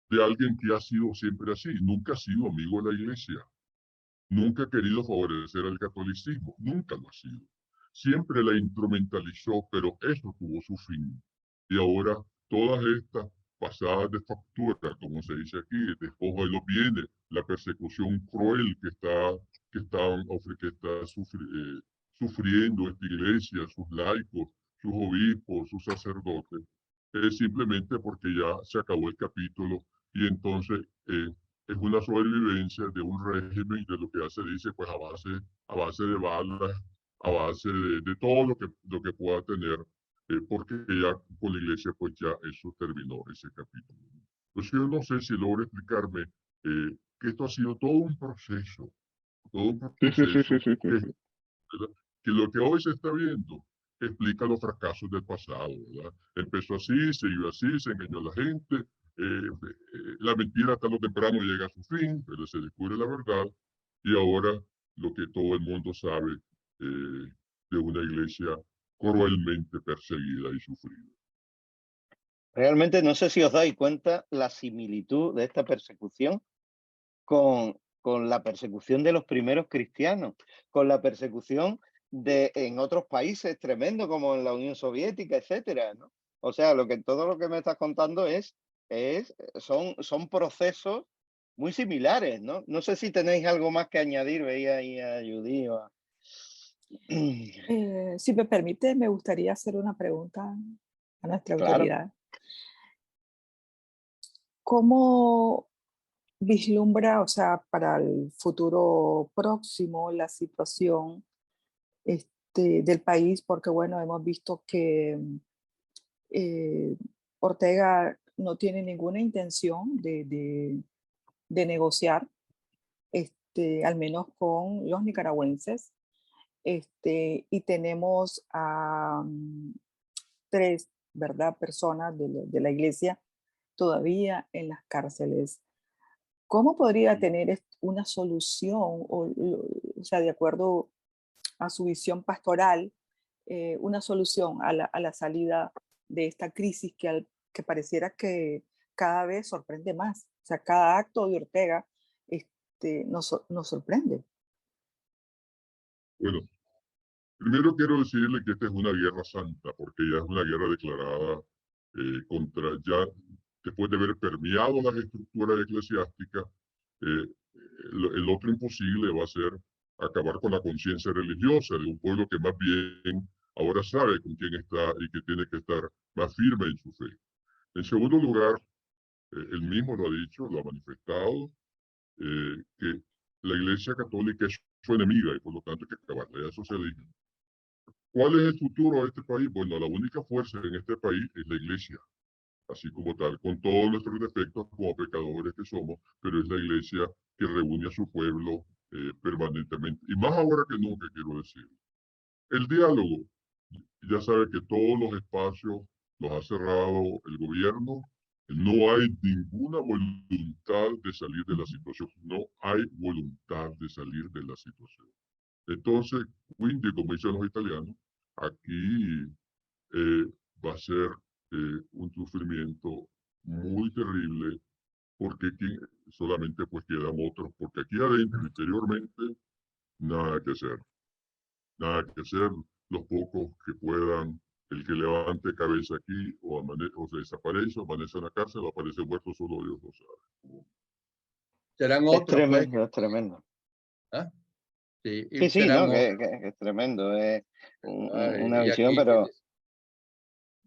de alguien que ha sido siempre así, nunca ha sido amigo de la iglesia, nunca ha querido favorecer al catolicismo, nunca lo ha sido. Siempre la instrumentalizó, pero eso tuvo su fin. Y ahora todas estas pasadas de factura, como se dice aquí, después de lo viene la persecución cruel que está sufriendo esta iglesia, sus laicos, sus obispos, sus sacerdotes, es simplemente porque ya se acabó el capítulo y entonces es una sobrevivencia de un régimen de lo que ya se dice, pues a base de balas, a base de todo lo que pueda tener, porque ya con la iglesia, pues ya eso terminó, ese capítulo. Entonces yo no sé si logro explicarme que esto ha sido todo un proceso todo un
Sí, sí, sí,
proceso
sí, sí, sí,
que,
sí.
¿verdad? Que lo que hoy se está viendo explica los fracasos del pasado, ¿verdad? Empezó así, siguió así, se engañó a la gente, la mentira tarde o temprano llega a su fin, pero se descubre la verdad, y ahora lo que todo el mundo sabe de una iglesia cruelmente perseguida y sufrida.
Realmente no sé si os dais cuenta la similitud de esta persecución con la persecución de los primeros cristianos, con la persecución en otros países tremendo como en la Unión Soviética, etcétera, ¿no? O sea, todo lo que me estás contando son procesos muy similares, ¿no? No sé si tenéis algo más que añadir, veía ahí a Judy o a...
Si me permite, me gustaría hacer una pregunta a nuestra
Claro.
autoridad. ¿Cómo vislumbra, o sea, para el futuro próximo, la situación del país? Porque, bueno, hemos visto que eh, Ortega no tiene ninguna intención de negociar, al menos con los nicaragüenses. Y tenemos a tres, ¿verdad?, personas de la iglesia todavía en las cárceles. ¿Cómo podría tener una solución, o sea, de acuerdo a su visión pastoral, una solución a la salida de esta crisis que pareciera que cada vez sorprende más? O sea, cada acto de Ortega nos sorprende.
Bueno, primero quiero decirle que esta es una guerra santa, porque ya es una guerra declarada ya después de haber permeado las estructuras eclesiásticas. eh, el otro imposible va a ser acabar con la conciencia religiosa de un pueblo que más bien ahora sabe con quién está y que tiene que estar más firme en su fe. En segundo lugar, él mismo lo ha dicho, lo ha manifestado, que la Iglesia Católica es su enemiga y por lo tanto hay que acabarla. Eso se dijo. ¿Cuál es el futuro de este país? Bueno, la única fuerza en este país es la Iglesia, así como tal, con todos nuestros defectos como pecadores que somos, pero es la Iglesia que reúne a su pueblo permanentemente. Y más ahora que nunca, quiero decir. El diálogo, ya sabe que todos los espacios los ha cerrado el gobierno. No hay ninguna voluntad de salir de la situación. No hay voluntad de salir de la situación. Entonces, quindi, como dicen los italianos, aquí eh, va a ser un sufrimiento muy terrible porque aquí solamente pues quedan otros, porque aquí adentro, interiormente, nada que hacer. Nada que hacer, los pocos que puedan, el que levante cabeza aquí o se desaparece o amanece en la cárcel o aparece muerto, solo Dios lo sabe.
Serán
Es
otros, pues.
tremendo, es tremendo.
¿Ah? Sí,
Sí,
y
sí,
serán
no,
otros.
que es tremendo, es una
Y
visión,
aquí,
pero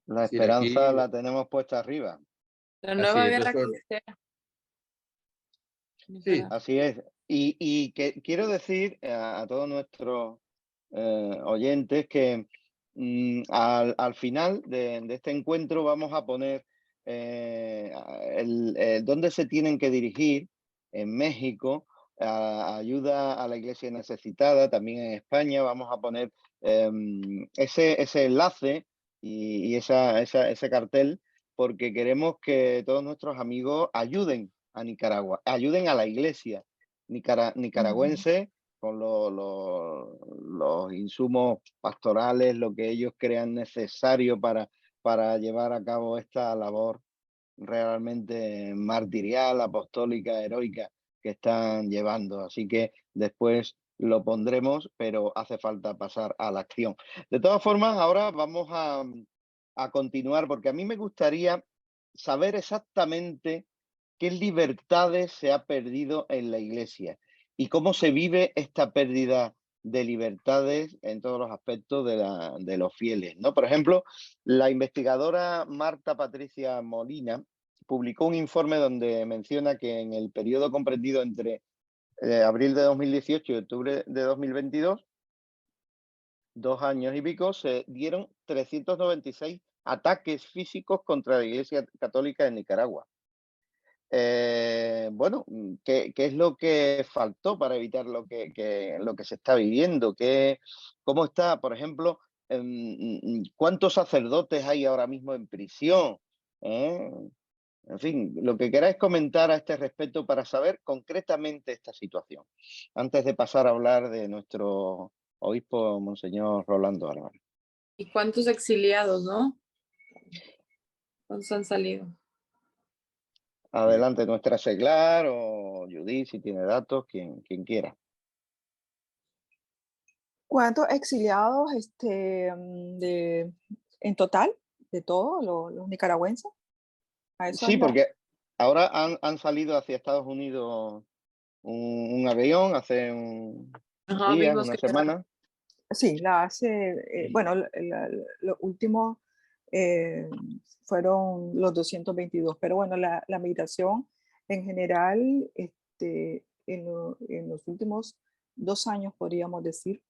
la
decir, aquí,
esperanza la tenemos puesta arriba.
La
así
nueva
es,
guerra
eso,
cristera.
sí,
Así es. Y que quiero decir a todos nuestros oyentes que al final de este encuentro vamos a poner dónde se tienen que dirigir en México a ayuda a la iglesia necesitada, también en España vamos a poner ese enlace y ese cartel porque queremos que todos nuestros amigos ayuden a Nicaragua, ayuden a la iglesia nicaragüense con los insumos pastorales, lo que ellos crean necesario para llevar a cabo esta labor realmente martirial, apostólica, heroica que están llevando. Así que después lo pondremos, pero hace falta pasar a la acción. De todas formas, ahora vamos a continuar, porque a mí me gustaría saber exactamente qué libertades se ha perdido en la Iglesia y cómo se vive esta pérdida de libertades en todos los aspectos de los fieles, ¿no? Por ejemplo, la investigadora Marta Patricia Molina publicó un informe donde menciona que en el periodo comprendido entre abril de 2018 y octubre de 2022, 2 años y pico, se dieron 396 ataques físicos contra la Iglesia Católica en Nicaragua. bueno, ¿qué es lo que faltó para evitar lo que se está viviendo? ¿Cómo está, por ejemplo, cuántos sacerdotes hay ahora mismo en prisión? ¿Eh? En fin, lo que queráis comentar a este respecto para saber concretamente esta situación, antes de pasar a hablar de nuestro obispo, Monseñor Rolando Álvarez.
¿Y cuántos exiliados, no? ¿Cuántos han salido?
Adelante, nuestra seglar o Judith, si tiene datos, quien quiera.
¿Cuántos exiliados en total, de todos los nicaragüenses? A eso
Sí,
anda.
porque ahora han salido hacia Estados Unidos un avión hace unos
Ajá,
días,
vimos
una
que quedaron.
Sí, bueno, los últimos fueron los 222, pero bueno, la migración en general, en los últimos 2 años, podríamos decir,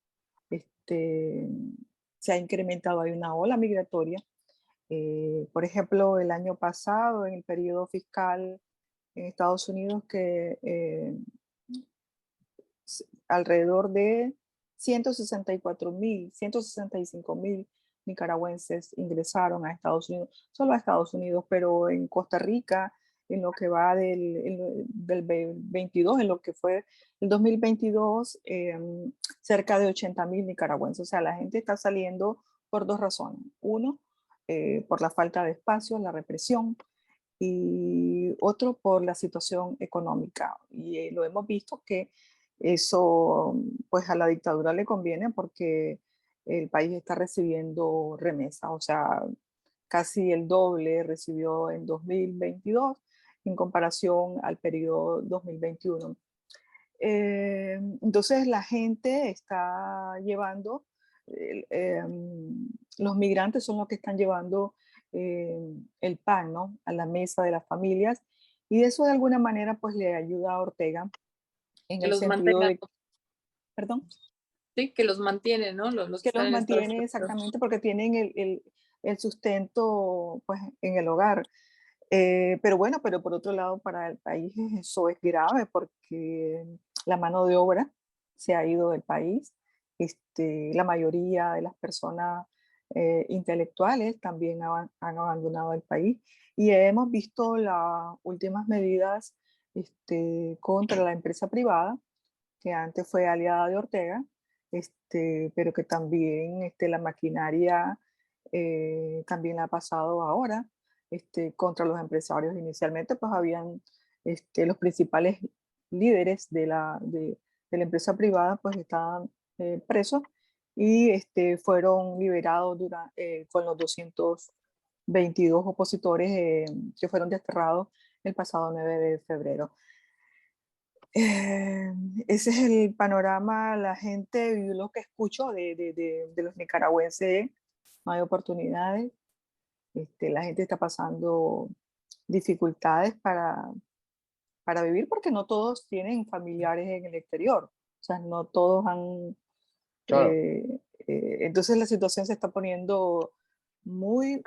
se ha incrementado, hay una ola migratoria. Por ejemplo, el año pasado, en el periodo fiscal en Estados Unidos, que alrededor de 165.000 nicaragüenses ingresaron a Estados Unidos, solo a Estados Unidos, pero en Costa Rica, en lo que va del 22, en lo que fue el 2022, cerca de 80.000 nicaragüenses. O sea, la gente está saliendo por dos razones. Uno, por la falta de espacio, la represión, y otro por la situación económica. Y lo hemos visto que eso, pues a la dictadura le conviene porque el país está recibiendo remesas, o sea, casi el doble recibió en 2022 en comparación al periodo 2021. Entonces la gente está llevando, los migrantes son los que están llevando el pan, ¿no?, a la mesa de las familias, y eso de alguna manera pues le ayuda a Ortega en
Que
el
los
sentido
mantengan,
de, perdón,
sí, que los mantienen, ¿no? Los que
que los
están en Estados
mantiene
Unidos.
exactamente porque tienen el sustento pues en el hogar. Pero bueno, pero por otro lado, para el país eso es grave porque la mano de obra se ha ido del país. La mayoría de las personas intelectuales también han abandonado el país. Y hemos visto las últimas medidas contra la empresa privada, que antes fue aliada de Ortega, pero que también la maquinaria también la ha pasado ahora contra los empresarios. Inicialmente, pues habían los principales líderes de la empresa privada, pues estaban presos y fueron liberados con los 222 opositores que fueron desterrados el pasado 9 de febrero. Ese es el panorama. La gente, lo que escucho de los nicaragüenses, no hay oportunidades. La gente está pasando dificultades para vivir porque no todos tienen familiares en el exterior. O sea, no todos han...
Claro.
Entonces la situación se está poniendo muy,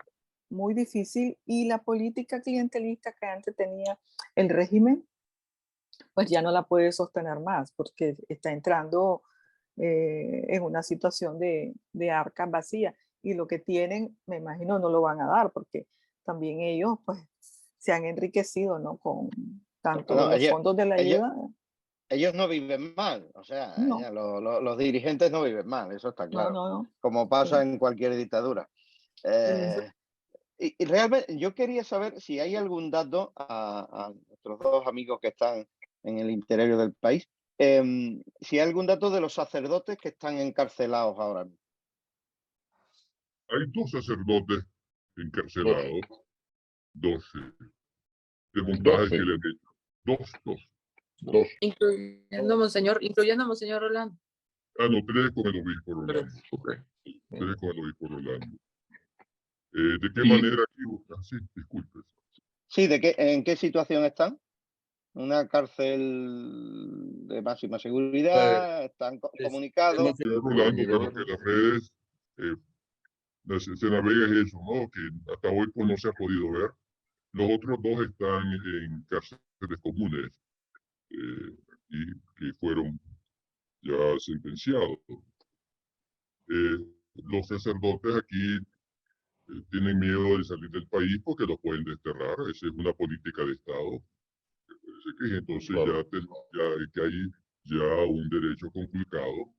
muy difícil, y la política clientelista que antes tenía el régimen, pues ya no la puede sostener más porque está entrando en una situación de arcas vacías, y lo que tienen, me imagino, no lo van a dar porque también ellos pues se han enriquecido, ¿no?, con tanto
No,
los fondos de la
ellos,
ayuda.
ellos no viven mal, o sea,
No,
los dirigentes no viven mal, eso está
no,
claro,
no, no.
como pasa
Sí.
en cualquier dictadura.
Eso.
Eh, y realmente yo quería saber si hay algún dato a nuestros dos amigos que están en el interior del país, si hay algún dato de los sacerdotes que están encarcelados ahora mismo.
Hay 2 sacerdotes encarcelados, 12, de montaje que le han hecho. Dos.
Incluyendo a Monseñor Rolando.
Ah, no, 3 con el obispo Rolando. 3 con el obispo Rolando. ¿De qué manera aquí buscan? Sí, disculpe.
Sí, ¿en qué situación están? ¿Una cárcel de máxima seguridad? ¿Están comunicados?
Señor Rolando, pero que las redes se navega es eso, ¿no? Que hasta hoy pues no se ha podido ver. Los otros dos están en cárceles comunes y que fueron ya sentenciados. Los sacerdotes aquí tienen miedo de salir del país porque los pueden desterrar. Esa es una política de Estado. Parece que entonces ya que hay ya un derecho conculcado,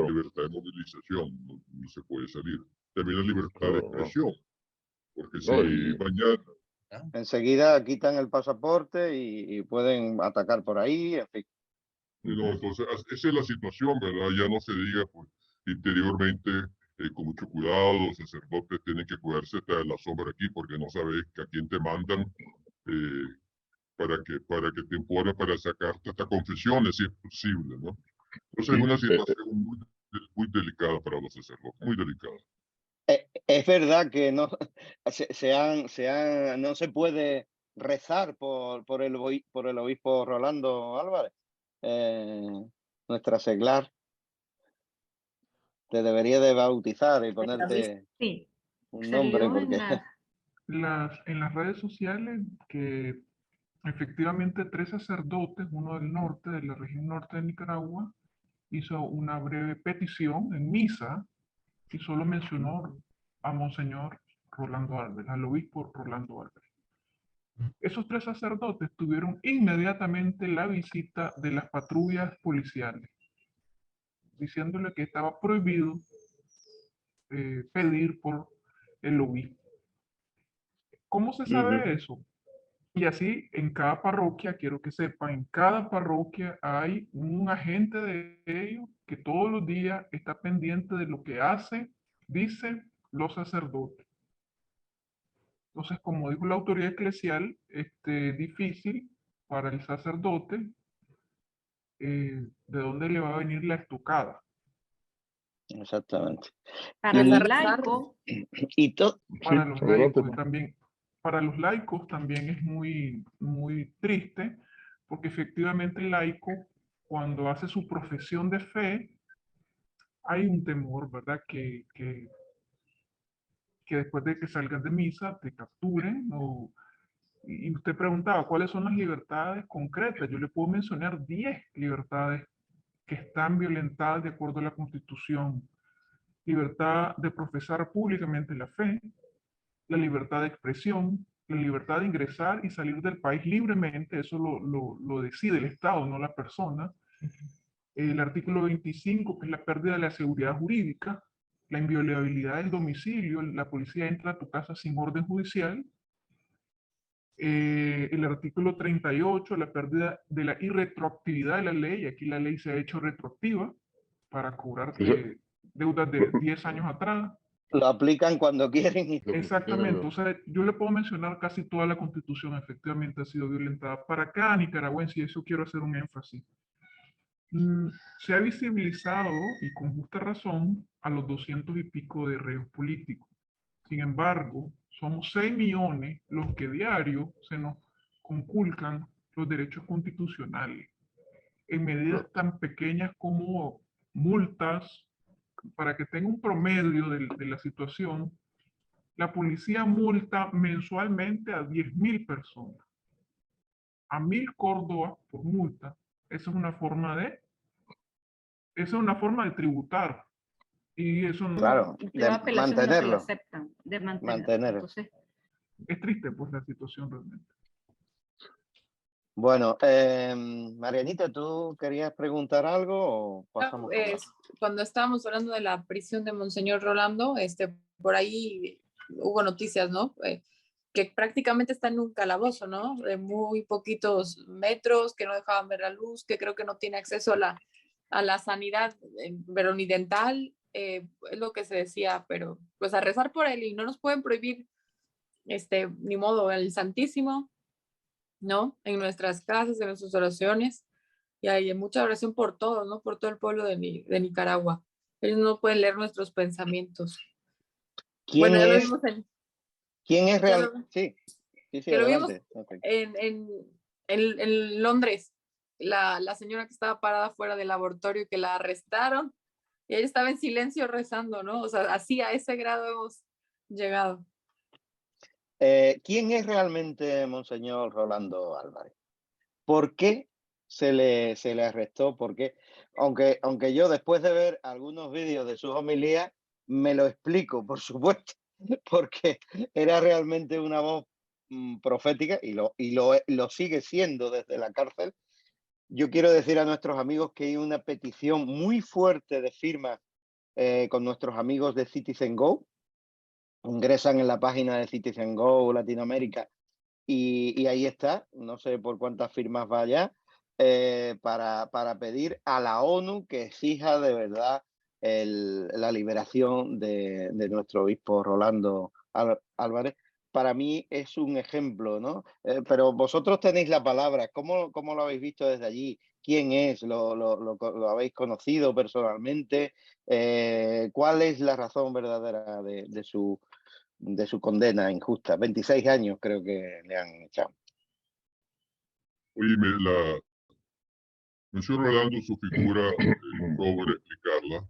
libertad de movilización, no se puede salir. También la libertad de expresión, porque si mañana...
Enseguida quitan el pasaporte y pueden atacar por ahí, en fin.
No, entonces, esa es la situación, ¿verdad? Ya no se diga, pues, interiormente, con mucho cuidado, los sacerdotes tienen que cuidarse hasta de la sombra aquí, porque no sabes que a quién te mandan para que te impongan para sacarte hasta confesiones, si es posible, ¿no? Entonces, es una situación muy delicada para los sacerdotes, muy delicada.
Es verdad que no, no se puede rezar por el obispo Rolando Álvarez. Nuestra seglar te debería de bautizar y ponerte
Sí,
un nombre,
salió en
porque
En las redes sociales que efectivamente 3 sacerdotes, uno del norte, de la región norte de Nicaragua, hizo una breve petición en misa y solo mencionó a Monseñor Rolando Álvarez, al obispo Rolando Álvarez. Esos 3 sacerdotes tuvieron inmediatamente la visita de las patrullas policiales, diciéndole que estaba prohibido pedir por el obispo. ¿Cómo se sabe eso? Y así en cada parroquia, quiero que sepan, en cada parroquia hay un agente de ellos que todos los días está pendiente de lo que hace, dicen los sacerdotes. Entonces, como dijo la autoridad eclesial, es difícil para el sacerdote de dónde le va a venir la estocada.
exactamente.
Para
Y-
los laicos,
Y todo,
Para los laicos también, para los laicos también es muy, muy triste, porque efectivamente el laico, cuando hace su profesión de fe, hay un temor, ¿verdad? Que después de que salgas de misa te capturen. Y usted preguntaba, ¿cuáles son las libertades concretas? Yo le puedo mencionar 10 libertades que están violentadas de acuerdo a la Constitución. Libertad de profesar públicamente la fe, la libertad de expresión, la libertad de ingresar y salir del país libremente, eso lo decide el Estado, no la persona. El artículo 25, que es la pérdida de la seguridad jurídica, la inviolabilidad del domicilio, la policía entra a tu casa sin orden judicial. El artículo 38, la pérdida de la irretroactividad de la ley, aquí la ley se ha hecho retroactiva para cobrarte deudas de 10 años atrás.
lo aplican cuando quieren.
Exactamente, o sea, yo le puedo mencionar casi toda la Constitución efectivamente ha sido violentada. Para cada nicaragüense, y eso quiero hacer un énfasis, se ha visibilizado, y con justa razón, a los 200 y pico de reos políticos. Sin embargo, somos 6 millones los que diario se nos conculcan los derechos constitucionales en medidas tan pequeñas como multas. Para que tenga un promedio de la situación, la policía multa mensualmente a 10.000 personas. A 1.000 córdobas por multa. Esa es una forma de tributar. Y eso no,
Claro,
usted va a
de
apelación y no se lo
mantenerlo.
aceptan, de mantenerlo.
Mantenerlo.
Entonces,
es triste pues la situación realmente.
Bueno, Marianita, ¿tú querías preguntar algo o pasamos con más?
Cuando estábamos hablando de la prisión de Monseñor Rolando, por ahí hubo noticias, ¿no? Que prácticamente está en un calabozo, ¿no? De muy poquitos metros, que no dejaban ver la luz, que creo que no tiene acceso a la sanidad veronidental, es lo que se decía, pero pues a rezar por él y no nos pueden prohibir, ni modo, el Santísimo, ¿no? En nuestras casas, en nuestras oraciones, y hay mucha oración por todos, ¿no? Por todo el pueblo de Nicaragua. Ellos no pueden leer nuestros pensamientos. Bueno, ya lo vimos
¿Quién es
ya
real?
lo-
Sí,
que lo vimos
adelante. Okay.
en Londres, la señora que estaba parada fuera del laboratorio y que la arrestaron, y ella estaba en silencio rezando, ¿no? O sea, así a ese grado hemos llegado.
¿Quién es realmente Monseñor Rolando Álvarez? ¿Por qué se le arrestó? Porque aunque yo después de ver algunos vídeos de sus homilías, me lo explico, por supuesto, porque era realmente una voz profética lo sigue siendo desde la cárcel. Yo quiero decir a nuestros amigos que hay una petición muy fuerte de firmas con nuestros amigos de Citizen Go. Ingresan en la página de Citizen Go Latinoamérica y ahí está, no sé por cuántas firmas vaya, para pedir a la ONU que exija de verdad la liberación de nuestro obispo Rolando Álvarez. Para mí es un ejemplo, ¿no? Pero vosotros tenéis la palabra, ¿cómo lo habéis visto desde allí? ¿Quién es? ¿Lo habéis conocido personalmente? ¿Cuál es la razón verdadera de su condena injusta? 26 años creo que le han echado.
Oye, mencionó Rolando su figura, sobre explicarla,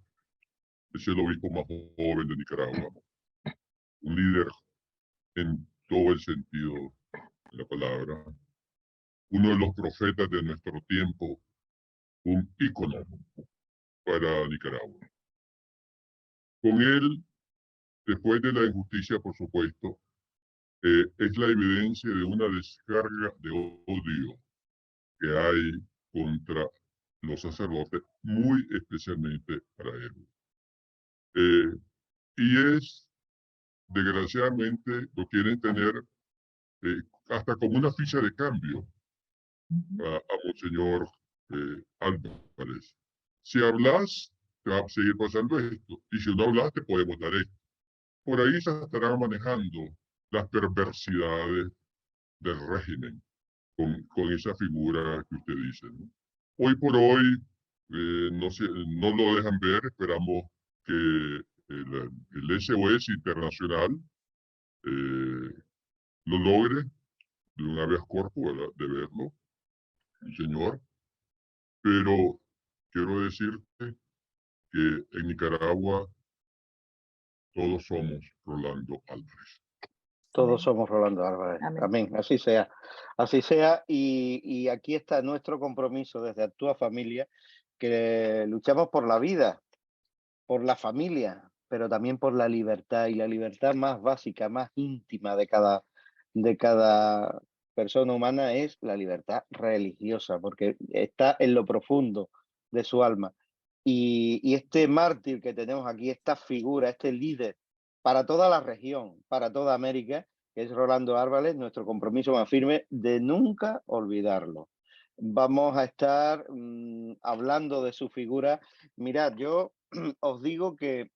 es el obispo más joven de Nicaragua, un líder en todo el sentido de la palabra, uno de los profetas de nuestro tiempo, un ícono para Nicaragua. Con él, después de la injusticia, por supuesto, es la evidencia de una descarga de odio que hay contra los sacerdotes, muy especialmente para él. Y desgraciadamente, lo quieren tener hasta como una ficha de cambio a Monseñor Álvarez. Si hablas, te va a seguir pasando esto. Y si no hablas, te podemos dar esto. Por ahí se estarán manejando las perversidades del régimen con esa figura que usted dice, ¿no? Hoy por hoy, no lo dejan ver. Esperamos que el SOS Internacional lo logre de una vez corpo, ¿verdad? De verlo, señor. Pero quiero decirte que en Nicaragua todos somos Rolando Álvarez.
Todos somos Rolando Álvarez.
Amén.
Amén. Así sea. Así sea. Y aquí está nuestro compromiso desde Actúa Familia, que luchamos por la vida, por la familia, pero también por la libertad, y la libertad más básica, más íntima de cada persona humana es la libertad religiosa, porque está en lo profundo de su alma. Y este mártir que tenemos aquí, esta figura, este líder para toda la región, para toda América, que es Rolando Álvarez, nuestro compromiso más firme de nunca olvidarlo. Vamos a estar hablando de su figura. Mirad, yo os digo que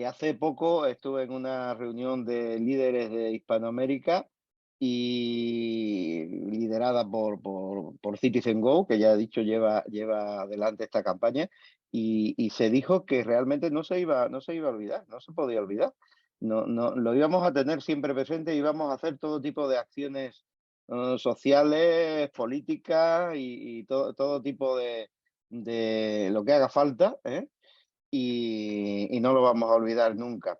hace poco estuve en una reunión de líderes de Hispanoamérica y liderada por Citizen Go, que ya he dicho lleva adelante esta campaña, y se dijo que realmente no se iba a olvidar, no se podía olvidar. No, lo íbamos a tener siempre presente, íbamos a hacer todo tipo de acciones sociales, políticas y todo tipo de lo que haga falta, ¿eh? Y no lo vamos a olvidar nunca,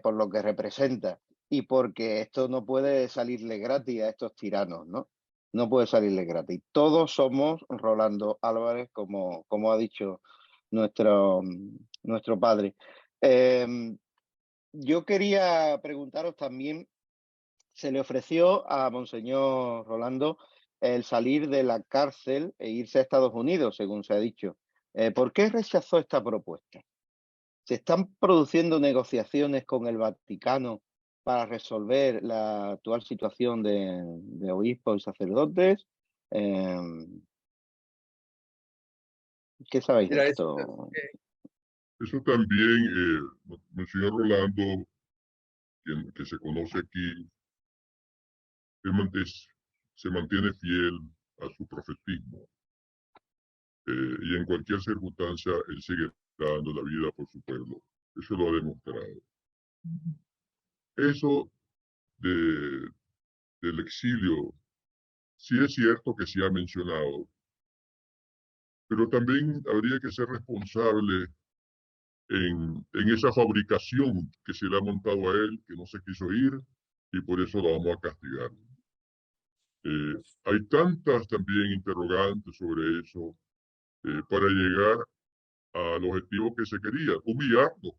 por lo que representa y porque esto no puede salirle gratis a estos tiranos, ¿no? No puede salirle gratis. Todos somos Rolando Álvarez, como ha dicho nuestro padre. Yo quería preguntaros también, se le ofreció a Monseñor Rolando el salir de la cárcel e irse a Estados Unidos, según se ha dicho. ¿Por qué rechazó esta propuesta? ¿Se están produciendo negociaciones con el Vaticano para resolver la actual situación de obispos y sacerdotes? ¿Qué sabéis de
Mira,
esto?
Eso también, mencionó Rolando, que se conoce aquí, se mantiene fiel a su profetismo. Y en cualquier circunstancia, él sigue dando la vida por su pueblo. Eso lo ha demostrado. Eso del exilio, sí es cierto que se ha mencionado, pero también habría que ser responsable en esa fabricación que se le ha montado a él, que no se quiso ir, y por eso lo vamos a castigar. Hay tantas también interrogantes sobre eso para llegar al objetivo que se quería, humillarlo,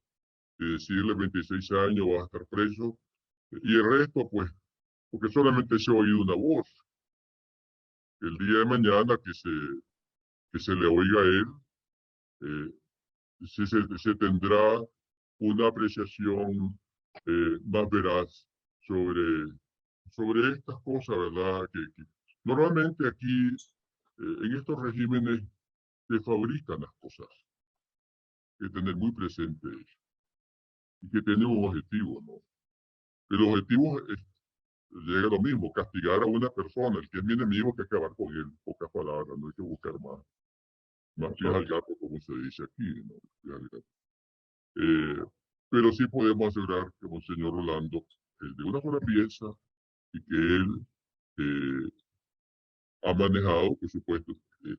decirle 26 años vas a estar preso, y el resto, pues, porque solamente se ha oído una voz. El día de mañana que se le oiga a él, eh, se tendrá una apreciación más veraz sobre, sobre estas cosas, ¿verdad? Que normalmente aquí, en estos regímenes, se fabrican las cosas. Hay que tener muy presente eso. Y que tiene un objetivo, ¿no? El objetivo llega a lo mismo, castigar a una persona. El que es mi enemigo hay que acabar con él. Pocas palabras, no hay que buscar más pies al gato, como se dice aquí, ¿no? Pies al gato. Pero sí podemos asegurar que Monseñor Rolando de una sola pieza y que él ha manejado, por supuesto,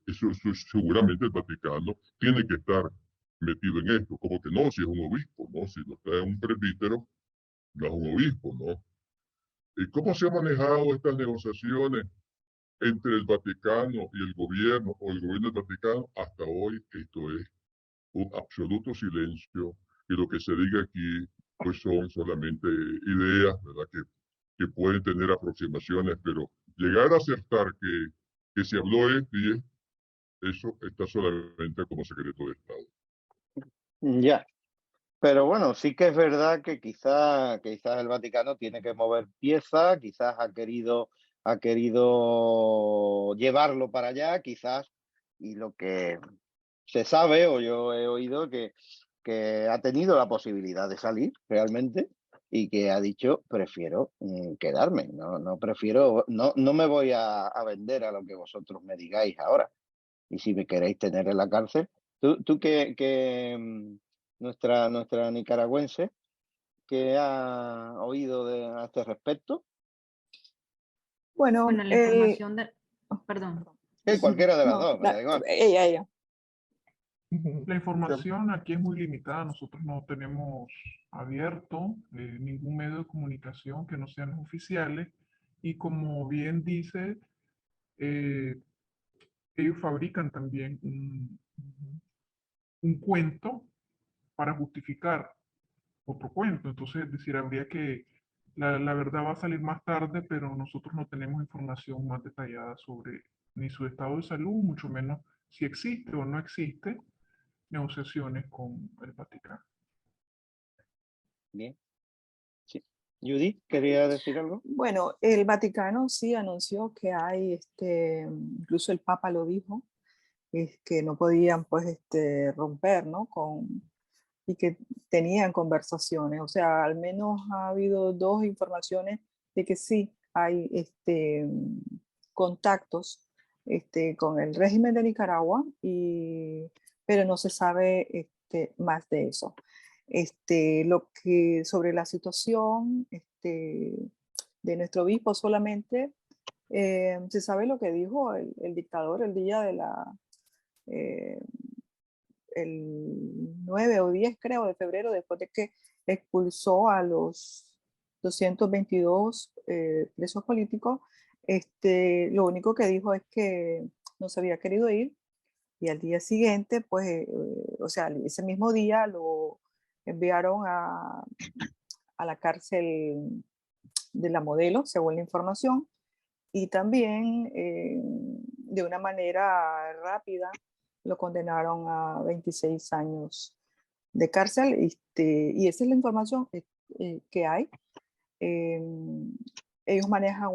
eso seguramente el Vaticano tiene que estar metido en esto, como que no, si es un obispo, ¿no? Si no está en un presbítero, no es un obispo, ¿no? ¿Y cómo se han manejado estas negociaciones entre el Vaticano y el gobierno, o el gobierno del Vaticano? Hasta hoy esto es un absoluto silencio, y lo que se diga aquí pues son solamente ideas, ¿verdad? Que pueden tener aproximaciones, pero llegar a aceptar que se habló esto y eso está solamente como secreto de Estado.
Ya. Pero bueno, sí que es verdad que quizás el Vaticano tiene que mover piezas, quizás ha querido llevarlo para allá, quizás, y lo que se sabe, o yo he oído, que ha tenido la posibilidad de salir realmente y que ha dicho, prefiero quedarme, no prefiero, no me voy a vender a lo que vosotros me digáis ahora. Y si me queréis tener en la cárcel, tú nuestra nicaragüense, ¿qué ha oído a este respecto?
Bueno,
Bueno, la información de... oh, perdón.
Cualquiera de las
no,
dos, me da igual.
ella.
La información aquí es muy limitada. Nosotros no tenemos abierto ningún medio de comunicación que no sean los oficiales. Y como bien dice, ellos fabrican también un cuento para justificar otro cuento. Entonces, es decir, habría que, la verdad va a salir más tarde, pero nosotros no tenemos información más detallada sobre ni su estado de salud, mucho menos si existe o no existe negociaciones con el Vaticano.
Bien. Sí. Judy, ¿quería decir algo?
Bueno, el Vaticano sí anunció que hay, incluso el Papa lo dijo, es que no podían pues romper, ¿no? Y que tenían conversaciones. O sea, al menos ha habido dos informaciones de que sí hay contactos con el régimen de Nicaragua, pero no se sabe más de eso. Lo que sobre la situación de nuestro obispo solamente se sabe lo que dijo el dictador el día de eh, el 9 o 10 creo de febrero, después de que expulsó a los 222 presos políticos. Lo único que dijo es que no se había querido ir, y al día siguiente, pues, o sea, ese mismo día lo enviaron a la cárcel de la Modelo, según la información, y también de una manera rápida lo condenaron a 26 años de cárcel, y esa es la información que hay. Ellos manejan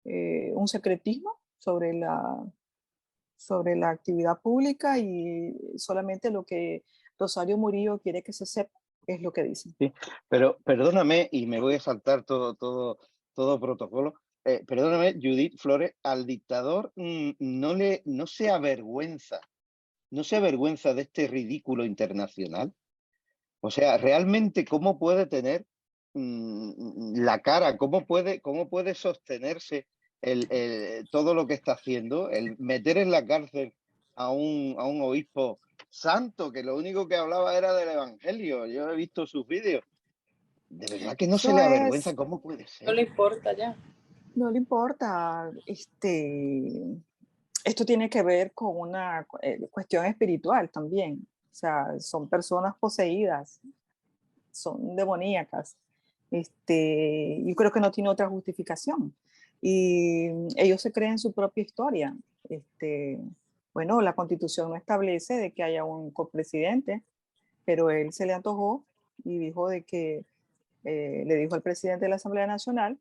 un secretismo sobre la actividad pública, y solamente lo que Rosario Murillo quiere que se sepa es lo que dicen.
Sí, pero perdóname, y me voy a saltar todo protocolo. Perdóname, Judith Flores, al dictador no se avergüenza de este ridículo internacional. O sea, realmente, ¿cómo puede tener la cara? ¿Cómo puede sostenerse todo lo que está haciendo? El meter en la cárcel a un obispo santo, que lo único que hablaba era del evangelio. Yo he visto sus vídeos. De verdad que no se
Eso
le
es,
avergüenza, ¿cómo puede
No
ser?
le importa ya.
no le importa, esto tiene que ver con una cuestión espiritual también. O sea, son personas poseídas, son demoníacas. Yo creo que no tiene otra justificación. Y ellos se creen su propia historia. Bueno, la Constitución no establece de que haya un copresidente, pero él se le antojó y dijo de que le dijo al presidente de la Asamblea Nacional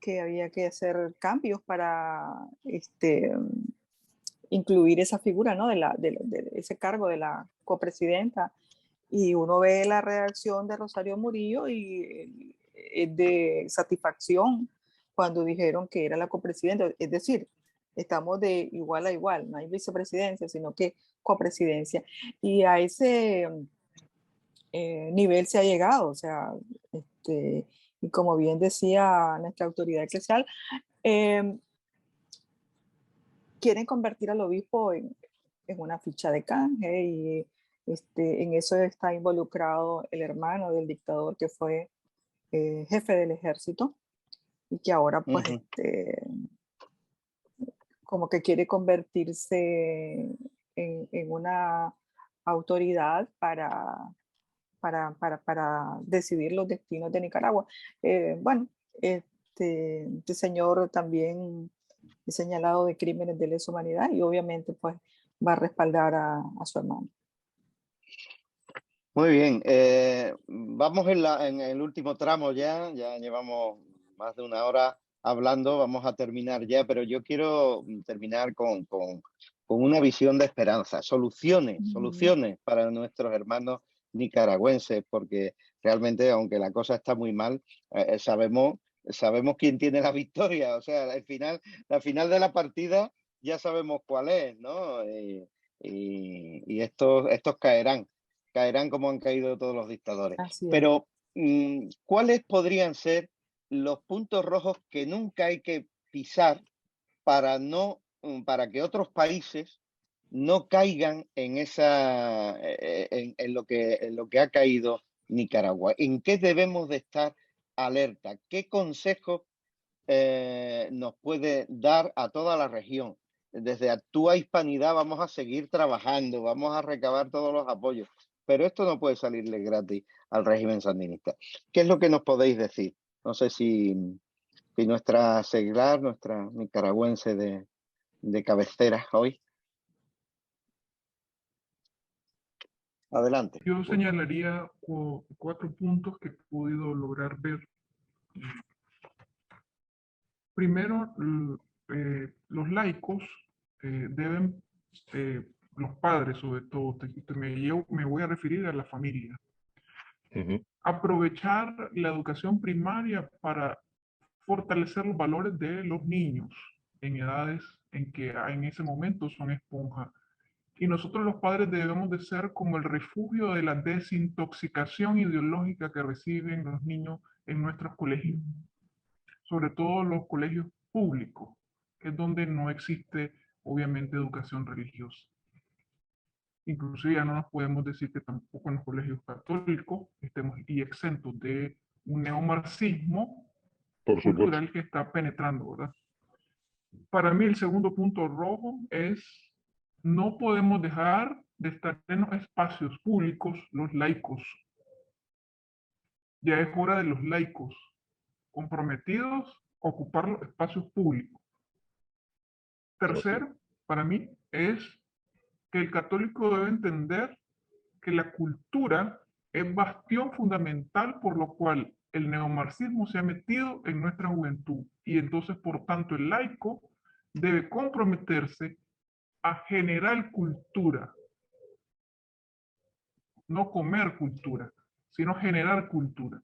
que había que hacer cambios para incluir esa figura, ¿no? De ese cargo de la copresidenta. Y uno ve la reacción de Rosario Murillo y es de satisfacción cuando dijeron que era la copresidenta. Es decir, estamos de igual a igual, no hay vicepresidencia, sino que copresidencia. Y a ese nivel se ha llegado, o sea, y como bien decía nuestra autoridad eclesial, quieren convertir al obispo en una ficha de canje y en eso está involucrado el hermano del dictador que fue jefe del ejército y que ahora pues
Ujú.
como que quiere convertirse en una autoridad para decidir los destinos de Nicaragua. Bueno, este señor también es señalado de crímenes de lesa humanidad y obviamente pues va a respaldar a su hermano.
Muy bien, vamos en el último tramo ya llevamos más de una hora hablando, vamos a terminar ya, pero yo quiero terminar con una visión de esperanza, soluciones para nuestros hermanos nicaragüenses, porque realmente, aunque la cosa está muy mal, sabemos quién tiene la victoria, o sea, la final de la partida ya sabemos cuál es, ¿no? Y estos caerán como han caído todos los dictadores.
Así es.
Pero, ¿cuáles podrían ser los puntos rojos que nunca hay que pisar para que otros países no caigan en lo que ha caído Nicaragua? ¿En qué debemos de estar alerta? ¿Qué consejos nos puede dar a toda la región? Desde Actúa Hispanidad vamos a seguir trabajando, vamos a recabar todos los apoyos, pero esto no puede salirle gratis al régimen sandinista. ¿Qué es lo que nos podéis decir? No sé si nuestra seglar, nuestra nicaragüense de cabecera hoy. Adelante.
Yo señalaría 4 puntos que he podido lograr ver. Primero, los laicos deben, los padres sobre todo, me voy a referir a la familia, aprovechar la educación primaria para fortalecer los valores de los niños en edades en que en ese momento son esponja. Y nosotros los padres debemos de ser como el refugio de la desintoxicación ideológica que reciben los niños en nuestros colegios, sobre todo los colegios públicos, que es donde no existe obviamente educación religiosa. Inclusive ya no nos podemos decir que tampoco en los colegios católicos estemos exentos de un neomarxismo cultural que está penetrando, ¿verdad? Para mí el segundo punto rojo es no podemos dejar de estar en los espacios públicos los laicos. Ya es hora de los laicos comprometidos a ocupar los espacios públicos. Tercero, para mí, es que el católico debe entender que la cultura es bastión fundamental por lo cual el neomarxismo se ha metido en nuestra juventud y entonces, por tanto, el laico debe comprometerse a generar cultura, no comer cultura, sino generar cultura.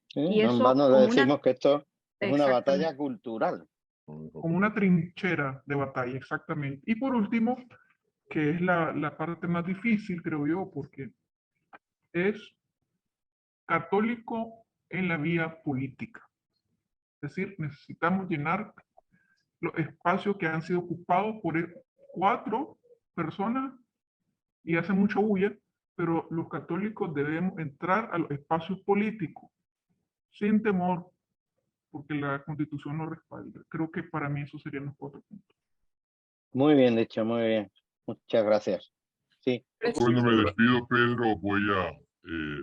Sí,
Y
no en
eso
vano le
como
decimos
una...
que esto es una
Exactamente.
batalla cultural.
Como una trinchera de batalla, exactamente. Y por último, que es la parte más difícil, creo yo, porque es católico en la vía política. Es decir, necesitamos llenar los espacios que han sido ocupados por 4 personas y hace mucha bulla, pero los católicos debemos entrar a los espacios políticos sin temor, porque la Constitución nos respalda. Creo que para mí esos serían los 4 puntos.
Muy bien dicho, muy bien. Muchas gracias. Sí.
Bueno, me despido, Pedro.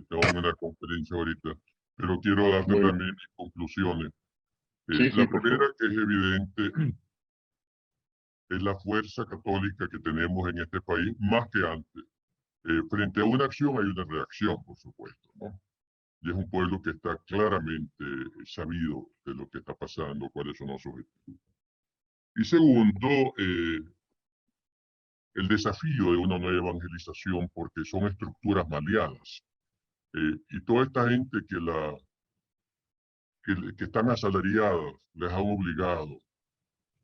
Tengo una conferencia ahorita, pero quiero darte
Muy bien.
también mis conclusiones.
Sí,
La
por
primera,
favor.
que es evidente, es la fuerza católica que tenemos en este país, más que antes. Frente a una acción hay una reacción, por supuesto, ¿no? Y es un pueblo que está claramente sabido de lo que está pasando, cuáles son los objetivos. Y segundo, el desafío de una nueva evangelización, porque son estructuras maleadas. Y toda esta gente que están asalariadas, les han obligado.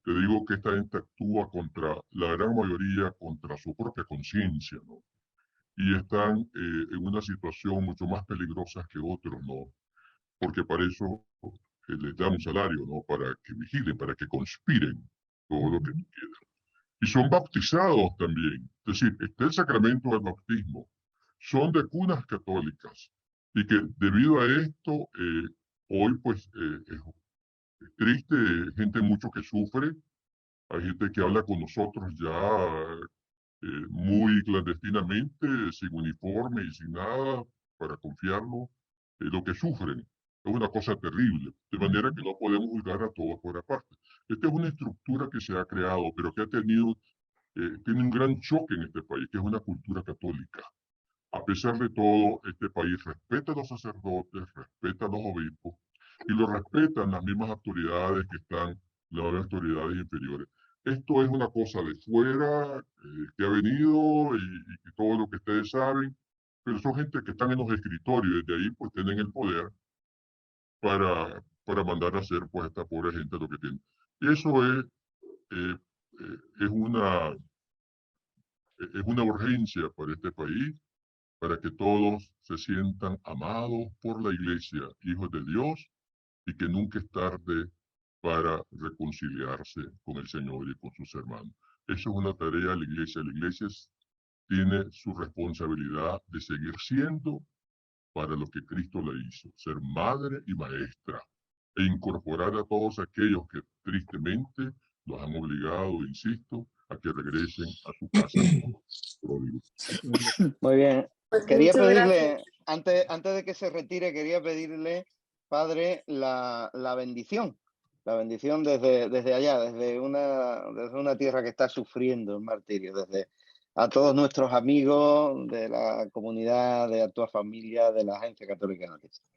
Te digo que esta gente actúa contra, la gran mayoría, contra su propia conciencia, ¿no? Y están en una situación mucho más peligrosa que otros, ¿no? Porque para eso les dan un salario, ¿no? Para que vigilen, para que conspiren todo lo que tú quieras. Y son bautizados también. Es decir, está el sacramento del bautismo. Son de cunas católicas. Y que debido a esto, hoy pues es triste, gente mucho que sufre. Hay gente que habla con nosotros ya muy clandestinamente, sin uniforme y sin nada, para confiarlo, lo que sufren. Es una cosa terrible, de manera que no podemos juzgar a todos por aparte. Esta es una estructura que se ha creado, pero que tiene un gran choque en este país, que es una cultura católica. A pesar de todo, este país respeta a los sacerdotes, respeta a los obispos, y lo respetan las mismas autoridades que están, las autoridades inferiores. Esto es una cosa de fuera, que ha venido y todo lo que ustedes saben, pero son gente que están en los escritorios y desde ahí pues tienen el poder para mandar a hacer pues a esta pobre gente lo que tiene. Y eso eh, es una urgencia para este país, para que todos se sientan amados por la Iglesia, hijos de Dios, y que nunca es tarde para reconciliarse con el Señor y con sus hermanos. Eso es una tarea de la Iglesia. La Iglesia tiene su responsabilidad de seguir siendo para lo que Cristo le hizo, ser madre y maestra, e incorporar a todos aquellos que tristemente los han obligado, insisto, a que regresen a su casa.
Muy bien.
Pues
Quería
muchas gracias.
pedirle, antes de que se retire, quería pedirle, padre, la bendición. La bendición desde allá, desde una tierra que está sufriendo el martirio, desde a todos nuestros amigos de la comunidad, de tu familia, de la Agencia Católica de Noticias.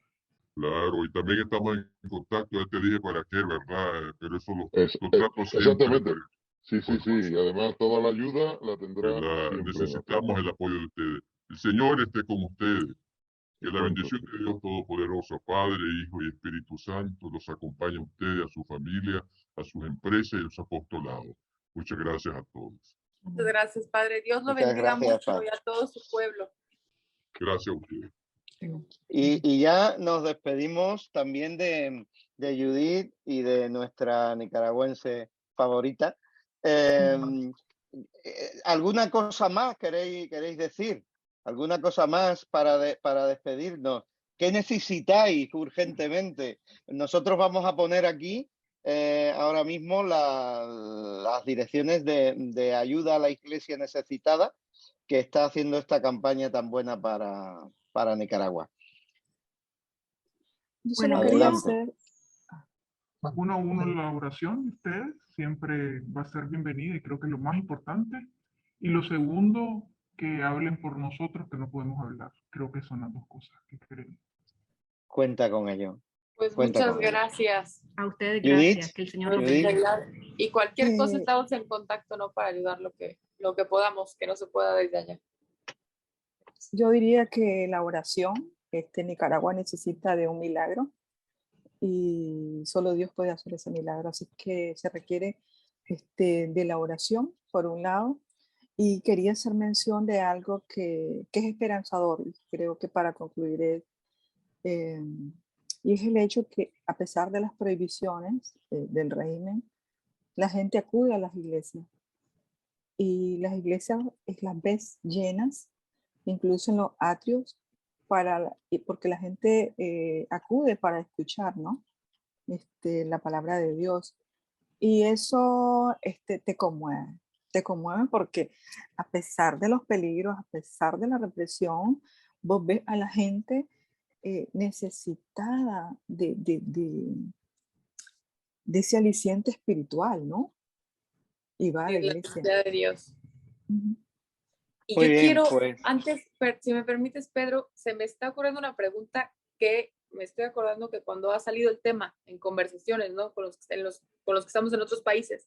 Claro, y también estamos en contacto, ya te dije para qué, ¿verdad? Pero eso lo trato siempre.
Exactamente. Sí,
Bueno,
sí. Además, toda la ayuda la tendrá siempre.
necesitamos el apoyo de ustedes. El Señor esté con ustedes. Que la
Pronto.
bendición de Dios Todopoderoso, Padre, Hijo y Espíritu Santo, los acompañe a ustedes, a su familia, a sus empresas y a su apostolado. Muchas gracias a todos.
Muchas gracias, Padre. Dios lo
Muchas
bendiga
gracias,
mucho
Padre.
y a todo su pueblo.
Gracias a ustedes.
Y ya nos despedimos también de Judith y de nuestra nicaragüense favorita. ¿Alguna cosa más queréis decir? ¿Alguna cosa más para despedirnos? ¿Qué necesitáis urgentemente? Nosotros vamos a poner aquí ahora mismo las direcciones de ayuda a la iglesia necesitada que está haciendo esta campaña tan buena para Nicaragua.
Yo solo
Bueno,
quería
Adelante.
hacer,
Uno a uno la oración de ustedes siempre va a ser bienvenida y creo que es lo más importante. Y lo segundo, que hablen por nosotros que no podemos hablar. Creo que son las dos cosas que queremos.
Cuenta con ello.
Pues
Cuenta
muchas
con ello.
gracias.
a ustedes
Judith,
gracias, que el Señor
Pues
los
Judith.
bendiga.
Y cualquier cosa
Eh,
estamos en contacto, ¿no? Para ayudar lo que podamos, que no se pueda desde allá.
yo diría que la oración, Nicaragua necesita de un milagro y solo Dios puede hacer ese milagro. Así que se requiere de la oración, por un lado, y quería hacer mención de algo que es esperanzador, y creo que para concluir y es el hecho que a pesar de las prohibiciones del régimen, la gente acude a las iglesias y las iglesias las ves llenas, incluso en los atrios, porque la gente acude para escuchar, ¿no? La palabra de Dios. Y eso te conmueve porque a pesar de los peligros, a pesar de la represión, vos ves a la gente necesitada de ese aliciente espiritual, ¿no? Y va a la
Sí, la
iglesia.
gracia de Dios.
Ujú.
Y
Muy
yo
bien,
quiero,
pues.
antes, si me permites, Pedro, se me está ocurriendo una pregunta que me estoy acordando que cuando ha salido el tema en conversaciones, ¿no? Con los que estamos en otros países,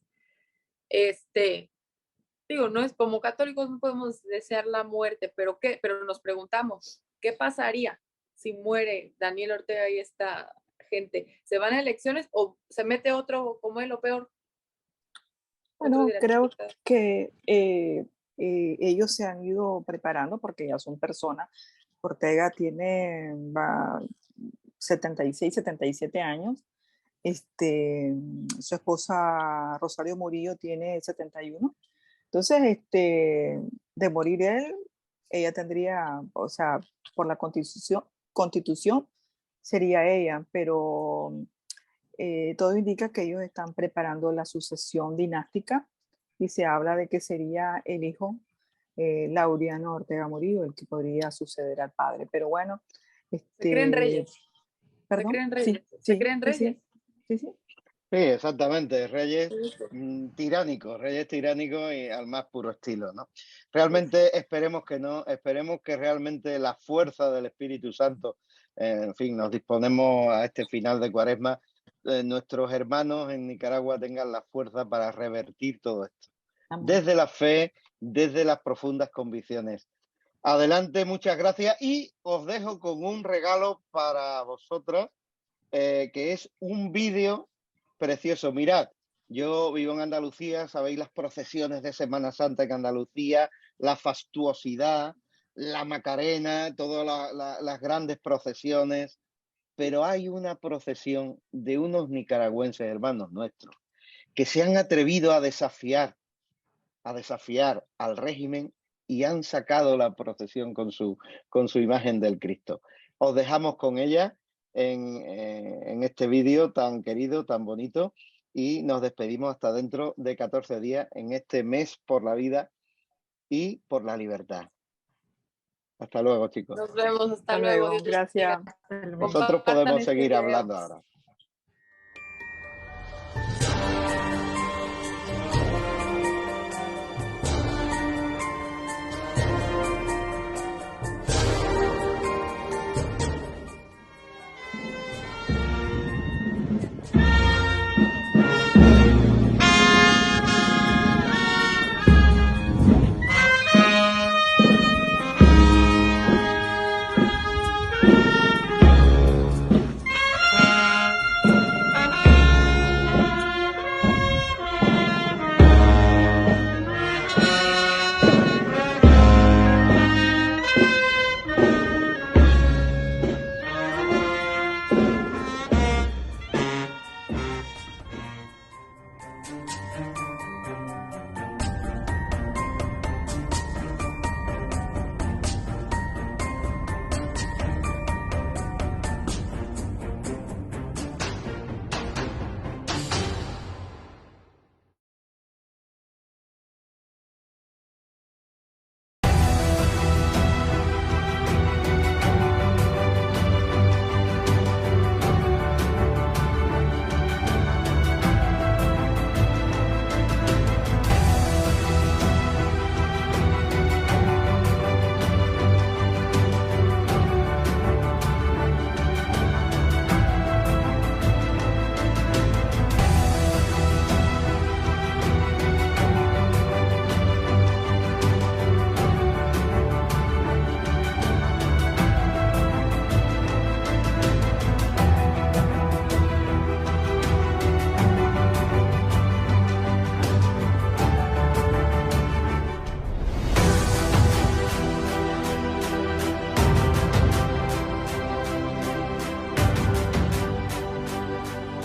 digo, no es como católicos no podemos desear la muerte, pero nos preguntamos, ¿qué pasaría si muere Daniel Ortega y esta gente? ¿Se van a elecciones o se mete otro como él o peor?
Bueno, creo que ellos se han ido preparando porque ya son personas. Ortega tiene 76, 77 años. Su esposa Rosario Murillo tiene 71. Entonces, de morir él, ella tendría, o sea, por la constitución sería ella, pero todo indica que ellos están preparando la sucesión dinástica y se habla de que sería el hijo Laureano Ortega Murillo el que podría suceder al padre. Pero bueno,
Se creen reyes.
¿perdón?
Se creen reyes.
Sí,
Se
sí,
creen
sí,
reyes.
sí, sí.
Sí, exactamente, reyes
Sí.
tiránicos y al más puro estilo, ¿no? Realmente esperemos que no, esperemos que realmente la fuerza del Espíritu Santo, en fin, nos disponemos a este final de Cuaresma, nuestros hermanos en Nicaragua tengan la fuerza para revertir todo esto,
Amén.
desde la fe, desde las profundas convicciones. Adelante, muchas gracias y os dejo con un regalo para vosotras, que es un vídeo precioso. Mirad, yo vivo en Andalucía, sabéis las procesiones de Semana Santa en Andalucía, la fastuosidad, la Macarena, todas las grandes procesiones, pero hay una procesión de unos nicaragüenses hermanos nuestros que se han atrevido a desafiar al régimen y han sacado la procesión con su imagen del Cristo. Os dejamos con ella en este vídeo tan querido, tan bonito, y nos despedimos hasta dentro de 14 días en este mes por la vida y por la libertad. Hasta luego, chicos.
Nos vemos, hasta
Hasta
luego.
luego.
Dios los bendiga.
Gracias.
Nosotros
Compartan
podemos
este
seguir
video.
hablando ahora.